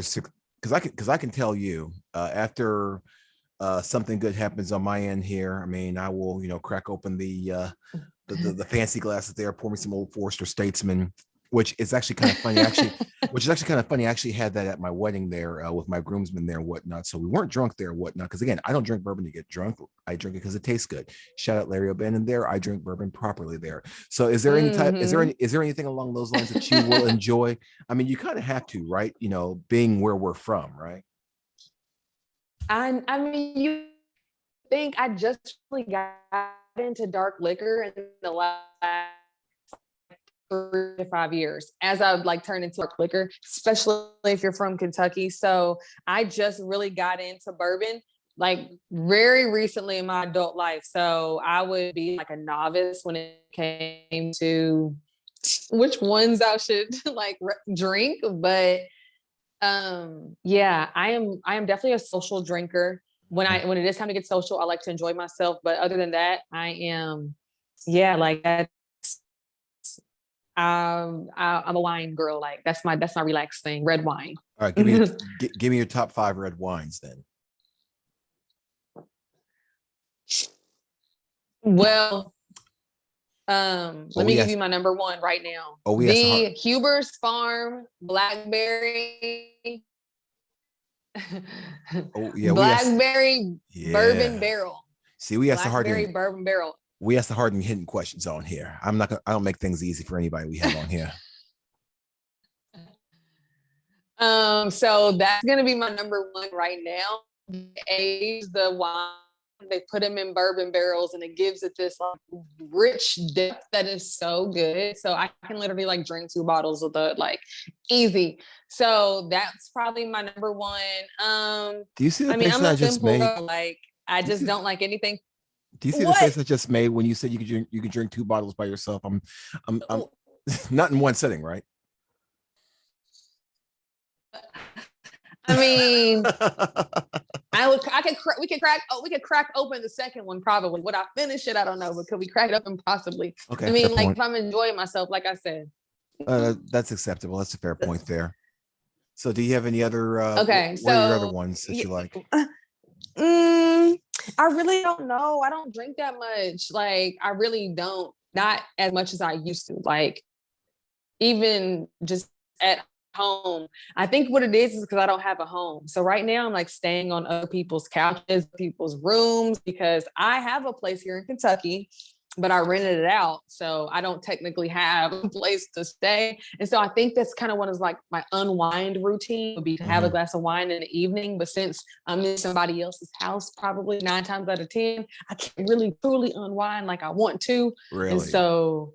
S1: six, because I can tell you, after something good happens on my end here, I mean, I will, crack open the fancy glasses there, pour me some Old Forester Statesman, which is actually kind of funny. I actually had that at my wedding there with my groomsmen there and whatnot. So we weren't drunk there and whatnot. Because again, I don't drink bourbon to get drunk. I drink it because it tastes good. Shout out Larry O'Bannon there. I drink bourbon properly there. So is there any type? Is there anything along those lines that you will enjoy? I mean, you kind of have to, right? Being where we're from, right?
S2: I mean, you think I just really got into dark liquor in the last 3 to 5 years as I've like turned into dark liquor, especially if you're from Kentucky. So I just really got into bourbon like very recently in my adult life. So I would be like a novice when it came to which ones I should like drink. But yeah, I am definitely a social drinker. When it is time to get social, I like to enjoy myself. But other than that, I am, yeah, like that's I'm a wine girl. Like that's my relaxed thing. Red wine.
S1: All right, give me your top 5 red wines then.
S2: Well, let me give you my number one right now. The Huber's Farm Blackberry. Blackberry bourbon barrel.
S1: See, we asked the hard
S2: bourbon barrel.
S1: We asked the hard and hidden questions on here. I don't make things easy for anybody we have on here.
S2: So that's gonna be my number one right now. Age the wine. They put them in bourbon barrels and it gives it this like rich depth that is so good. So I can literally like drink 2 bottles of the like easy. So that's probably my number one.
S1: Do you see the face that I just made?
S2: Like I just don't like anything.
S1: Do you see the face I just made when you said you could drink 2 bottles by yourself? I'm not in one sitting, right?
S2: I mean, we could crack open the second one probably. Would I finish it? I don't know, but could we crack it open possibly?
S1: Okay.
S2: I mean, like if I'm enjoying myself, like I said.
S1: That's acceptable. That's a fair point there. So do you have any other
S2: okay,
S1: what are your other ones that you like?
S2: I really don't know. I don't drink that much. Like I really don't, not as much as I used to. Like even just at home. I think what it is because I don't have a home. So right now I'm like staying on other people's couches, people's rooms, because I have a place here in Kentucky, but I rented it out. So I don't technically have a place to stay. And so I think that's kind of one of like my unwind routine would be to have a glass of wine in the evening. But since I'm in somebody else's house, probably 9 times out of 10, I can't really truly unwind like I want to.
S1: Really?
S2: And so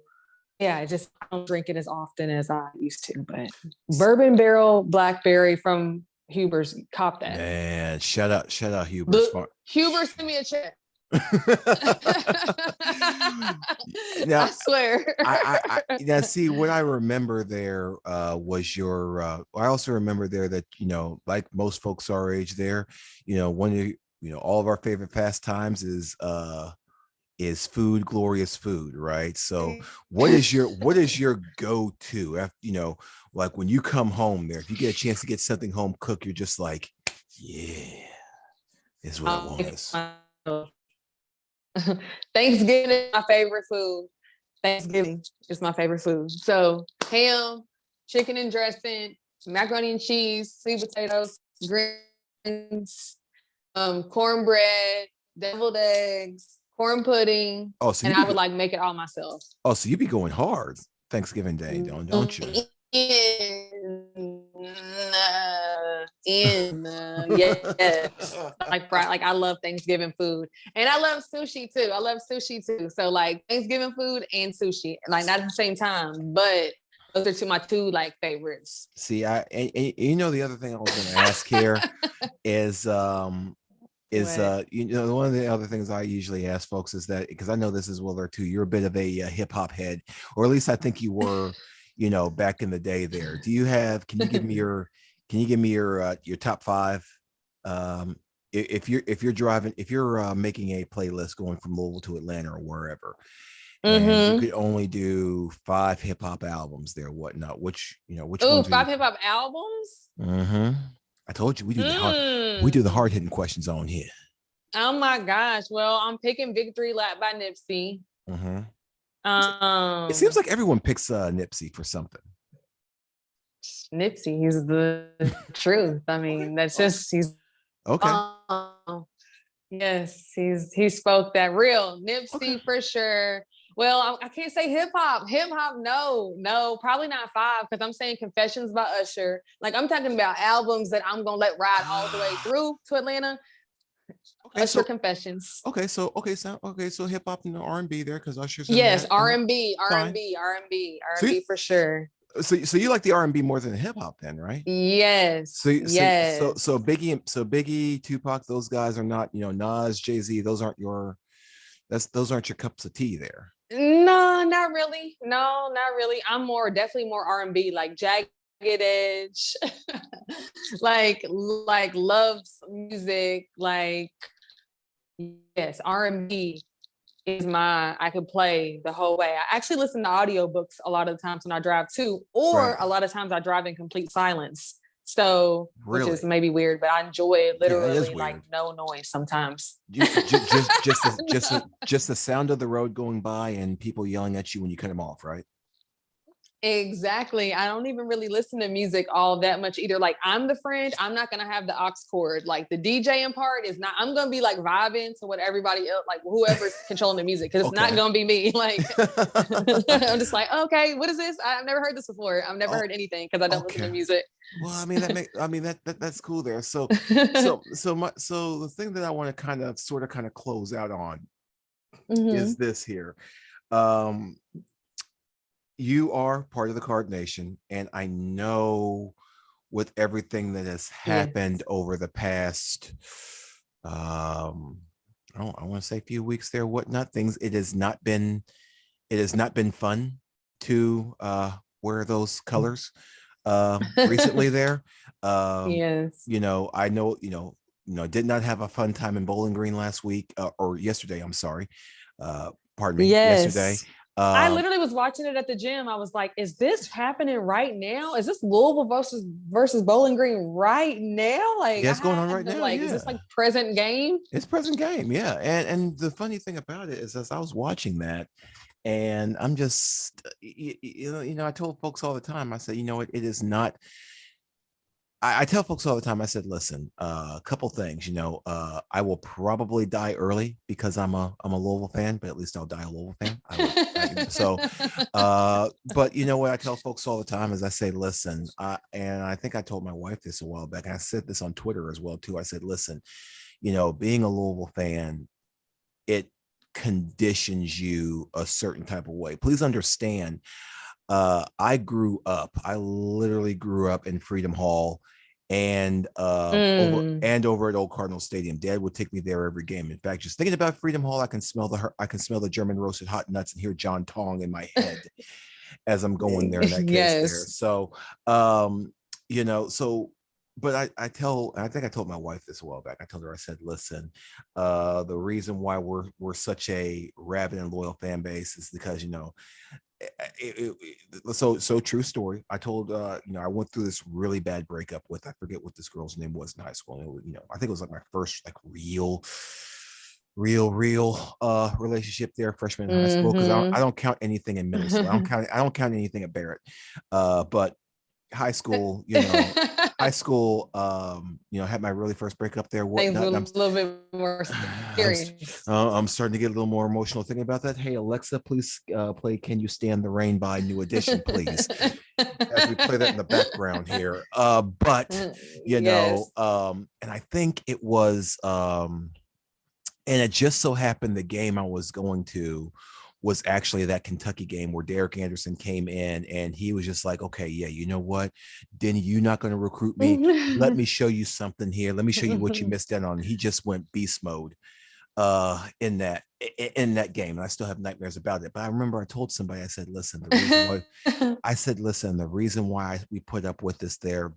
S2: yeah, I don't drink it as often as I used to, but bourbon barrel blackberry from Huber's, cop that.
S1: Man, shut up, Huber's.
S2: Huber, send me a check. Now, I swear.
S1: Now, see, what I remember there was your. I also remember there that like most folks our age, there, all of our favorite pastimes is food, glorious food, right? So what is your go-to after, like when you come home there, if you get a chance to get something home cooked, you're just like, yeah, this is what I want.
S2: Thanksgiving is my favorite food. Thanksgiving is my favorite food. So ham, chicken and dressing, macaroni and cheese, sweet potatoes, greens, cornbread, deviled eggs, corn pudding, and I would like make it all myself.
S1: Oh, so you be going hard Thanksgiving Day, don't you?
S2: Yes. Like I love Thanksgiving food, and I love sushi too. So like Thanksgiving food and sushi, like not at the same time, but those are my two like favorites.
S1: See, the other thing I was going to ask here is one of the other things I usually ask folks is that, because I know this is Willer too, you're a bit of a hip hop head, or at least I think you were, back in the day there. Can you give me your top 5? If you're making a playlist going from Louisville to Atlanta or wherever, and you could only do 5 hip hop albums there, whatnot, which ones?
S2: 5 hip hop albums?
S1: I told you we do the hard hitting questions on here.
S2: Oh my gosh! Well, I'm picking "Victory Lap" by Nipsey.
S1: It seems like everyone picks Nipsey for something.
S2: Nipsey, he's the truth. I mean, that's just he's
S1: okay.
S2: Yes, he spoke that real Nipsey for sure. Well, I can't say hip hop. No, probably not 5, because I'm saying Confessions by Usher. Like I'm talking about albums that I'm gonna let ride all the way through to Atlanta.
S1: Okay,
S2: Usher
S1: so
S2: Confessions.
S1: so hip hop and R&B there because Usher's in
S2: Yes,
S1: that. And
S2: R&B,
S1: fine.
S2: R&B, R&B,
S1: So you,
S2: R&B for sure.
S1: so you like the R&B more than the hip hop then, right?
S2: Yes,
S1: So
S2: yes.
S1: Biggie, Tupac, those guys are not, Nas, Jay-Z, those aren't your cups of tea there.
S2: No, not really. No, not really. I'm definitely more R&B, like Jagged Edge, like love music, like yes, R&B is I could play the whole way. I actually listen to audiobooks a lot of the times when I drive too,
S1: Right.
S2: or a lot of times I drive in complete silence. So, which is
S1: Really?
S2: maybe weird, but I enjoy it
S1: Yeah, it is
S2: literally like
S1: weird.
S2: no noise sometimes.
S1: Just the sound of the road going by and people yelling at you when you cut them off, right?
S2: Exactly. I don't even really listen to music all that much either. Like I'm the friend, I'm not gonna have the aux cord. Like the DJing part is not. I'm gonna be like vibing to what everybody else, like whoever's controlling the music, because it's not
S1: Okay.
S2: gonna be me. Like I'm just like, okay, what is this? I've never heard this before. I've never
S1: Oh,
S2: heard anything because I don't listen to
S1: okay.
S2: music.
S1: Well, that's cool there. So the thing that I want to kind of close out on is
S2: Hmm.
S1: this here. Um, you are part of the Card Nation, and I know with everything that has
S2: Yes.
S1: happened over the past um I want to say a few weeks there, whatnot, things, it has not been fun to wear those colors recently there. um
S2: Yes.
S1: I know, did not have a fun time in Bowling Green last week, or yesterday, I'm sorry, uh pardon me, yesterday.
S2: Yes. I
S1: um
S2: literally was watching it at the gym. I was like, is this happening right now? Is this Louisville versus Bowling Green right now? Like
S1: yeah,
S2: I
S1: it's going on
S2: had
S1: right
S2: to
S1: now,
S2: like, is
S1: yeah.
S2: this like present game?
S1: It's present game, yeah. And the funny thing about it is, as I was watching that, and I'm just, I told folks all the time, I said, it is not. I tell folks all the time, I said, listen, a couple things, I will probably die early because I'm a Louisville fan, but at least I'll die a Louisville fan. But you know what I tell folks all the time is, I say, listen, and I think I told my wife this a while back, and I said this on Twitter as well too. I said, listen, being a Louisville fan, it conditions you a certain type of way. Please understand, I literally grew up in Freedom Hall, and
S2: Mm.
S1: over at Old Cardinal Stadium. Dad would take me there every game. In fact, just thinking about Freedom Hall, I can smell the German roasted hot nuts and hear John Tong in my head as I'm going there, in that case there.
S2: Yes.
S1: So so, but I think I told my wife this a while back. I told her, I said, listen, the reason why we're such a rabid and loyal fan base is because, so true story. I told, I went through this really bad breakup with, I forget what this girl's name was in high school. And I think it was like my first like real relationship there, freshman in high school, because I
S2: Mm-hmm.
S1: don't count anything in middle school. I don't count anything at Barrett. But high school, had my really first breakup there,
S2: Things were
S1: whatnot.
S2: a
S1: And
S2: little bit more serious.
S1: I'm starting to get a little more emotional thinking about that. Hey, Alexa, please play Can You Stand the Rain by New Edition, please, as we play that in the background here. But
S2: Yes.
S1: and I think it was and it just so happened the game I was going to was actually that Kentucky game where Derek Anderson came in, and he was just like, okay, yeah, you know what? Denny, you're not going to recruit me. Let me show you something here. Let me show you what you missed out on. He just went beast mode in that game. And I still have nightmares about it. But I remember I told somebody, I said, listen, the reason why we put up with this there,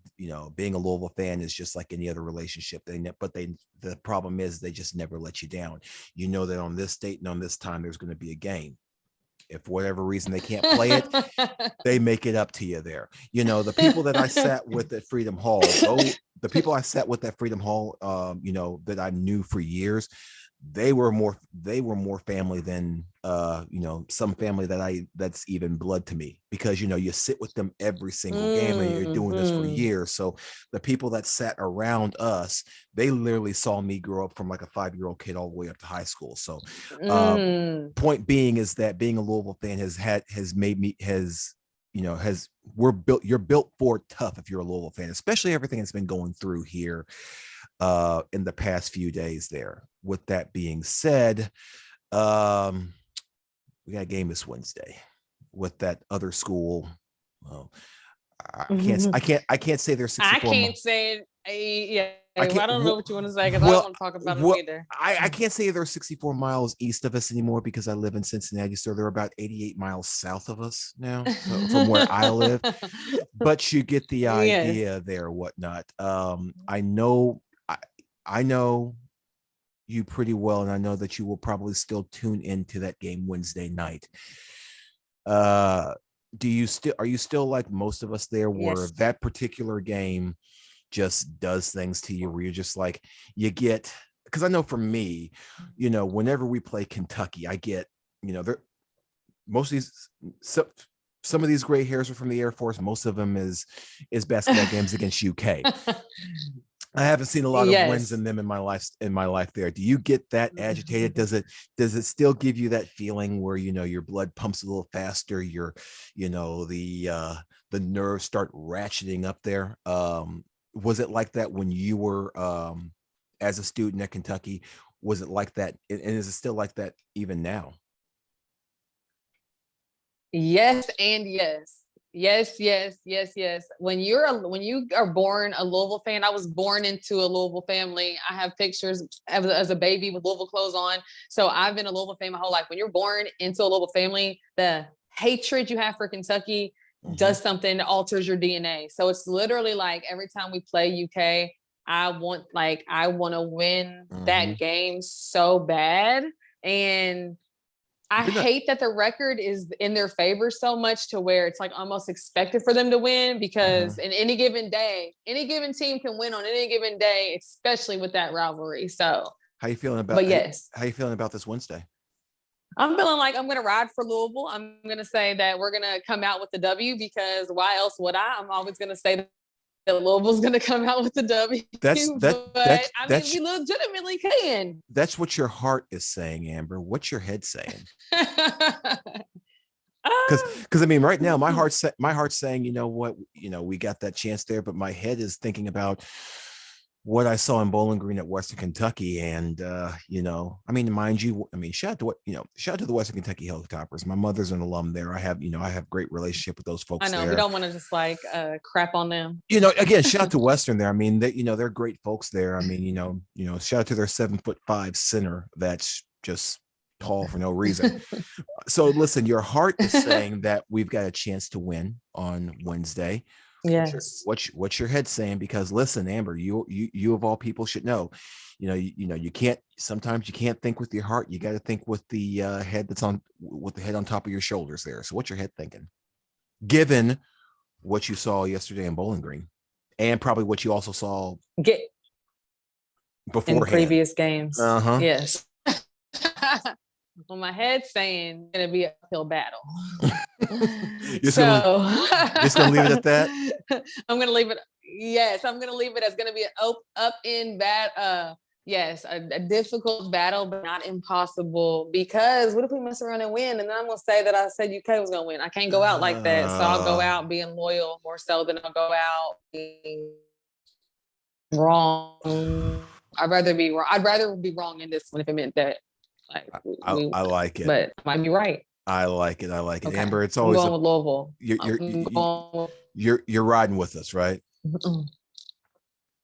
S1: being a Louisville fan is just like any other relationship. The problem is they just never let you down. You know that on this date and on this time, there's going to be a game. If for whatever reason they can't play it, they make it up to you there. The people that I sat with at Freedom Hall, the people I sat with at Freedom Hall, that I knew for years, they were more family than some family that's even blood to me, because you sit with them every single game and you're doing this for
S2: Mm-hmm.
S1: years. So the people that sat around us, they literally saw me grow up from like a 5-year-old kid all the way up to high school. So point being is that being a Louisville fan has made me you're built for tough if you're a Louisville fan, especially everything that's been going through here in the past few days there. With that being said, we got a game this Wednesday with that other school. Well, I can't say they're 64.
S2: I can't say yeah. I don't know what you want to say because I
S1: Well,
S2: don't want to talk about them either.
S1: I can't say they're 64 miles east of us anymore because I live in Cincinnati, so they're about 88 miles south of us now, so from where I live. But you get the idea
S2: Yes.
S1: there, whatnot. I know you pretty well, and I know that you will probably still tune into that game Wednesday night. Are you still like most of us there, where
S2: Yes.
S1: that particular game just does things to you where you're just like, you get, because I know for me, whenever we play Kentucky, I get, there most of these, some of these gray hairs are from the Air Force. Most of them is basketball games against UK. I haven't seen a lot of wins in them in my life there. Do you get that agitated? Does it still give you that feeling where, your blood pumps a little faster, the nerves start ratcheting up there? Was it like that when you were as a student at Kentucky? Was it like that? And is it still like that even now?
S2: Yes and yes. Yes. When you are born a Louisville fan, I was born into a Louisville family. I have pictures as a baby with Louisville clothes on. So I've been a Louisville fan my whole life. When you're born into a Louisville family, the hatred you have for Kentucky does something that alters your DNA. So it's literally like every time we play UK, I want to win that game so bad. And I hate that the record is in their favor so much to where it's like almost expected for them to win, because in any given day, any given team can win on any given day, especially with that rivalry. So
S1: how you feeling about how you feeling about this Wednesday?
S2: I'm feeling like I'm going to ride for Louisville. I'm going to say that we're going to come out with the W, because why else would I? I'm always going to say that Louisville's going to come out with the W. We legitimately can.
S1: That's what your heart is saying, Amber. What's your head saying? Because I mean, right now my heart's saying, we got that chance there, but my head is thinking about what I saw in Bowling Green at Western Kentucky. And, mind you, shout out to the Western Kentucky Hilltoppers. My mother's an alum there. I have great relationship with those folks.
S2: I know,
S1: there.
S2: We don't want to just crap on them.
S1: Again, shout out to Western there. They're great folks there. Shout out to their 7'5" center. That's just tall for no reason. So listen, your heart is saying that we've got a chance to win on Wednesday.
S2: Yes.
S1: What's your head saying? Because listen, Amber, you of all people should know, you can't think with your heart. You got to think with the head on top of your shoulders there. So what's your head thinking? Given what you saw yesterday in Bowling Green, and probably what you also saw beforehand
S2: in previous games. Yes. Well, my head's saying it's gonna be an uphill battle.
S1: Just gonna leave it at that.
S2: I'm gonna leave it. Yes, I'm gonna leave it as gonna be an up in bad. Yes, a difficult battle, but not impossible. Because what if we mess around and win? And then I'm gonna say that I said UK was gonna win. I can't go out like that. So I'll go out being loyal more so than I'll go out being wrong. I'd rather be wrong. I'd rather be wrong in this one if it meant that.
S1: I like it,
S2: but I might be right.
S1: I like it. Okay. Amber, it's
S2: always
S1: going
S2: with Louisville.
S1: You're riding with us, right?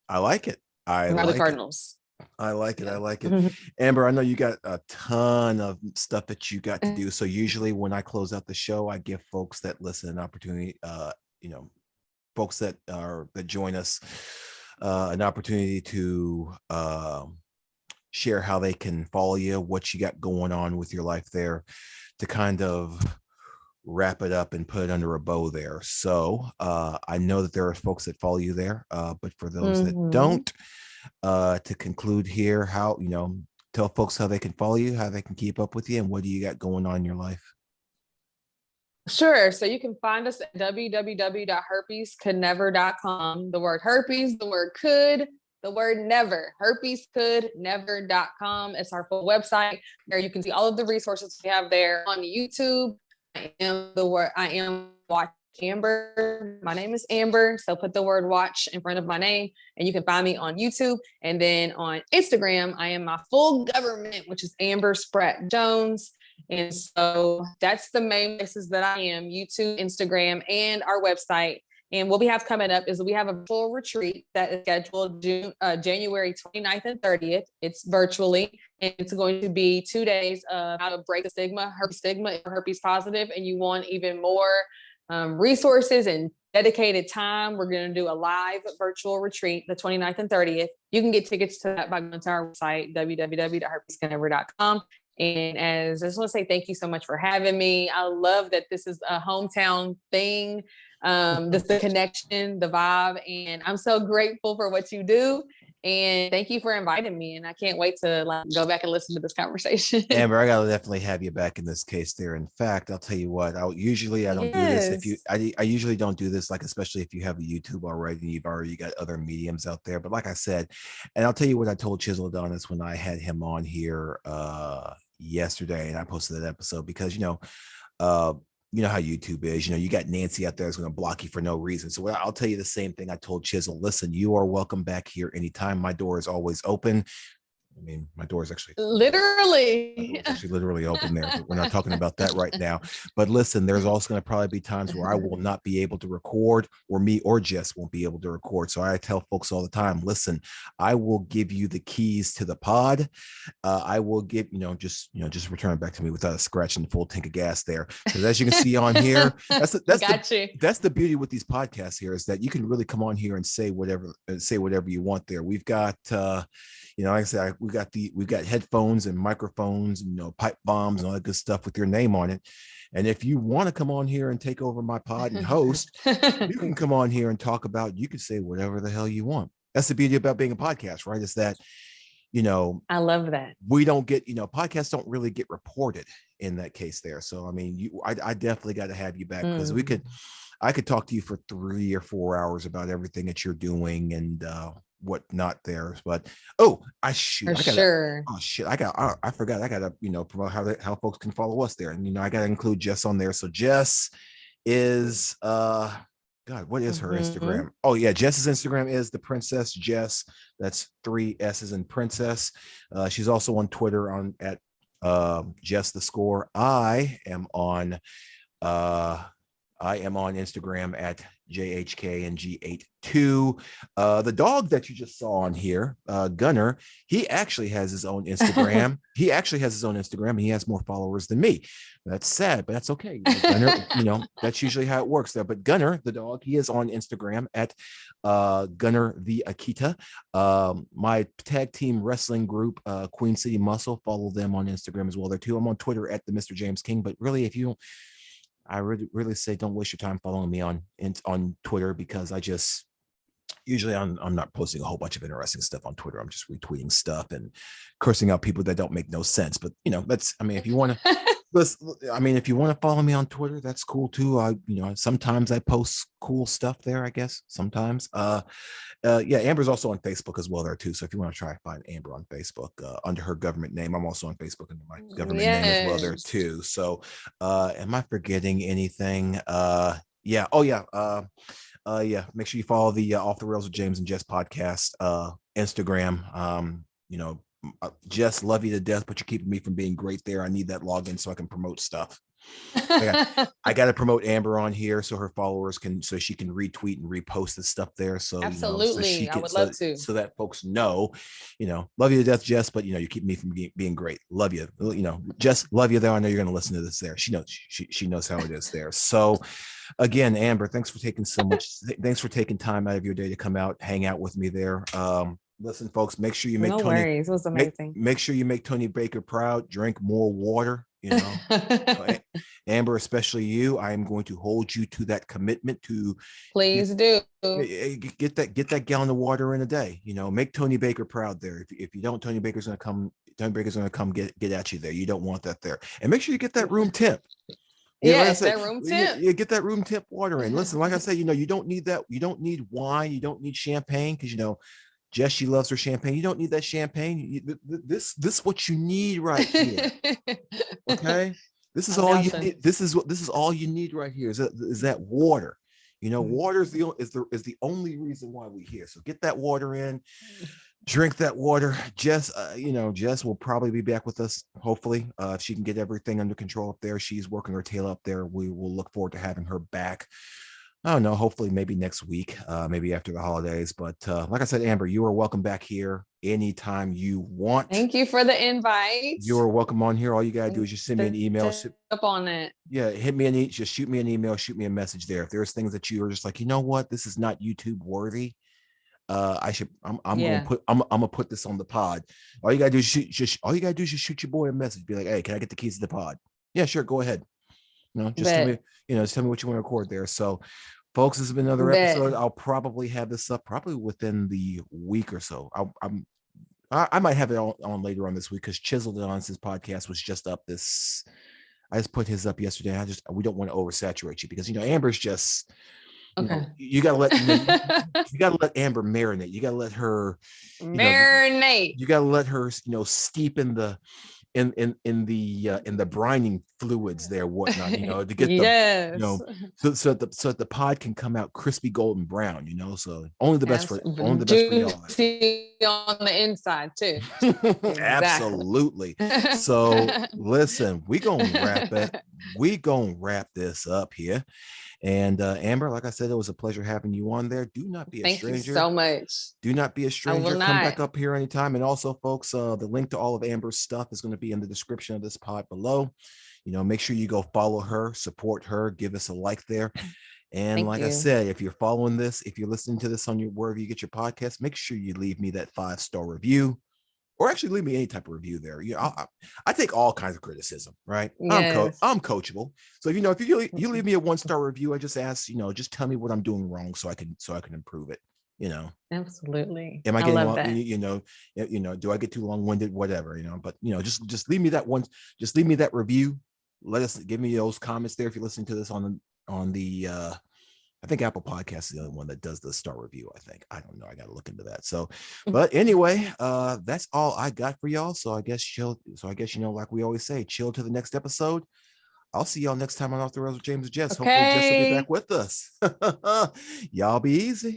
S1: I like it.
S2: The Cardinals.
S1: I like it. Amber, I know you got a ton of stuff that you got to do. So usually when I close out the show, I give folks that listen an opportunity, folks that join us, an opportunity to share how they can follow you, what you got going on with your life there, to kind of wrap it up and put it under a bow there. So I know that there are folks that follow you there, but for those that don't, to conclude here, how, tell folks how they can follow you, how they can keep up with you, and what do you got going on in your life?
S2: Sure. So you can find us at www.herpescouldnever.com. The word herpes, the word could, the word never, herpescouldnever.com. It's our full website. There you can see all of the resources we have there on YouTube. I am watching Amber. My name is Amber. So put the word watch in front of my name and you can find me on YouTube. And then on Instagram, I am my full government, which is Amber Spratt-Jones. And so that's the main places that I am: YouTube, Instagram, and our website. And what we have coming up is we have a full retreat that is scheduled January 29th and 30th. It's virtually, and it's going to be 2 days of how to break the stigma, herpes positive, and you want even more resources and dedicated time. We're going to do a live virtual retreat the 29th and 30th. You can get tickets to that by going to our website, www.herpescanever.com. And as I just want to say thank you so much for having me. I love that this is a hometown thing. The connection, the vibe, and I'm so grateful for what you do. And thank you for inviting me. And I can't wait to go back and listen to this conversation.
S1: Amber, I gotta definitely have you back in this case there. In fact, I'll tell you what, I don't do this if you I usually don't do this, like, especially if you have a YouTube already and you've already got other mediums out there. But like I said, and I'll tell you what I told Chisel Adonis when I had him on here yesterday, and I posted that episode because you know how YouTube is, you got Nancy out there that's going to block you for no reason. So I'll tell you the same thing I told Chisel. Listen, you are welcome back here anytime. My door is always open. I mean, my door is actually literally open there, but we're not talking about that right now. But listen, there's also going to probably be times where I will not be able to record, or me or Jess won't be able to record. So I tell folks all the time, listen, I will give you the keys to the pod. I will give, just return it back to me without a scratch and the full tank of gas there. Because as you can see on here, that's the beauty with these podcasts here, is that you can really come on here and say whatever you want there. We've got, like I said, we've got headphones and microphones, and pipe bombs and all that good stuff with your name on it. And if you want to come on here and take over my pod and host, you can come on here and talk about, you can say whatever the hell you want. That's the beauty about being a podcast, right? Is that,
S2: I love that.
S1: We don't get, podcasts don't really get reported in that case there. So, I mean, I definitely got to have you back, because I could talk to you for 3 or 4 hours about everything that you're doing and, whatnot there. But I forgot I gotta promote how folks can follow us there, and I gotta include Jess on there. So Jess is God, what is her Instagram? Oh yeah, Jess's Instagram is the Princess Jess. That's 3 S's in princess. She's also on Twitter at Jess the Score. I am on Instagram at JHKNG82. The dog that you just saw on here, Gunner, he actually has his own Instagram. He has more followers than me. That's sad, but that's okay. Gunner, that's usually how it works there. But Gunner, the dog, he is on Instagram at Gunner the Akita. My tag team wrestling group, Queen City Muscle, follow them on Instagram as well there too. I'm on Twitter at the Mr. James King. But really, if you I really say don't waste your time following me on Twitter, because I just usually I'm not posting a whole bunch of interesting stuff on Twitter. I'm just retweeting stuff and cursing out people that don't make no sense. But if you want to if you want to follow me on Twitter, that's cool too. Sometimes I post cool stuff there, I guess. Sometimes. Amber's also on Facebook as well there too. So if you want to try and find Amber on Facebook under her government name, I'm also on Facebook under my government name as well there too. So am I forgetting anything? Make sure you follow the Off the Rails with James and Jess podcast Instagram. Jess, love you to death, but you're keeping me from being great there. I need that login so I can promote stuff. I got to promote Amber on here so her followers so she can retweet and repost the stuff there. So
S2: absolutely, I would love to.
S1: So that folks know, love you to death, Jess, but you keep me from being great. Love you, Jess, love you there. I know you're going to listen to this there. She knows how it is there. So again, Amber, thanks for taking time out of your day to come out, hang out with me there. Listen, folks, make sure you make
S2: It was amazing.
S1: Make sure you make Tony Baker proud. Drink more water. Amber, especially you. I am going to hold you to that commitment to
S2: please do
S1: get that gallon of water in a day. Make Tony Baker proud there. If you don't, Tony Baker's going to come get at you there. You don't want that there. And make sure you get that room temp.
S2: That room temp.
S1: You get that room temp water in. Listen, like I said, you don't need that. You don't need wine. You don't need champagne, because Jess, she loves her champagne. You don't need that champagne. This what you need right here. Okay. This is all you need. This is all you need right here. Is that water? You know, water is the only reason why we're here. So get that water in, drink that water. Jess, Jess will probably be back with us. Hopefully, if she can get everything under control up there, she's working her tail up there. We will look forward to having her back. I don't know, hopefully maybe next week, maybe after the holidays. But like I said, Amber, you are welcome back here anytime you want.
S2: Thank you for the invite.
S1: You are welcome on here. All you got to do is just send me an email.
S2: Up on it.
S1: Yeah, just shoot me an email, shoot me a message there. If there's things that you are just like, you know what, this is not YouTube worthy. I'm gonna put this on the pod. All you gotta do is shoot your boy a message. Be like, hey, can I get the keys to the pod? Yeah, sure, go ahead. Tell me what you want to record there. So, folks, this has been another episode. I'll probably have this up probably within the week or so. I might have it on later on this week because Chiseled On's his podcast was just up this. I just put his up yesterday. We don't want to oversaturate you because Amber's just you gotta let Amber marinate. You gotta let her
S2: marinate.
S1: You gotta let her steep in the brining fluids there, whatnot, to get the so that the pod can come out crispy golden brown, so only the best for y'all.
S2: On the inside too.
S1: Absolutely. So listen, we gonna wrap this up here. And Amber, like I said, it was a pleasure having you on there. Do not be a stranger. Thank you
S2: so much.
S1: Do not be a stranger. Come back up here anytime. And also, folks, the link to all of Amber's stuff is going to be in the description of this pod below. Make sure you go follow her, support her, give us a like there. And I said, if you're following this, if you're listening to this on wherever you get your podcast, make sure you leave me that 5-star review. Or actually leave me any type of review there. I take all kinds of criticism, right? Yes. I'm coachable. So if you leave me a 1-star review, I just ask, just tell me what I'm doing wrong so I can improve it.
S2: Absolutely.
S1: Am I getting long? Do I get too long-winded? Whatever, but just leave me that one. Just leave me that review. Give me those comments there if you're listening to this on the I think Apple Podcasts is the only one that does the star review. I don't know. I got to look into that. So, but anyway, that's all I got for y'all. So I guess like we always say, chill to the next episode. I'll see y'all next time on Off the Rails with James and Jess. Okay. Hopefully Jess will be back with us. Y'all be easy.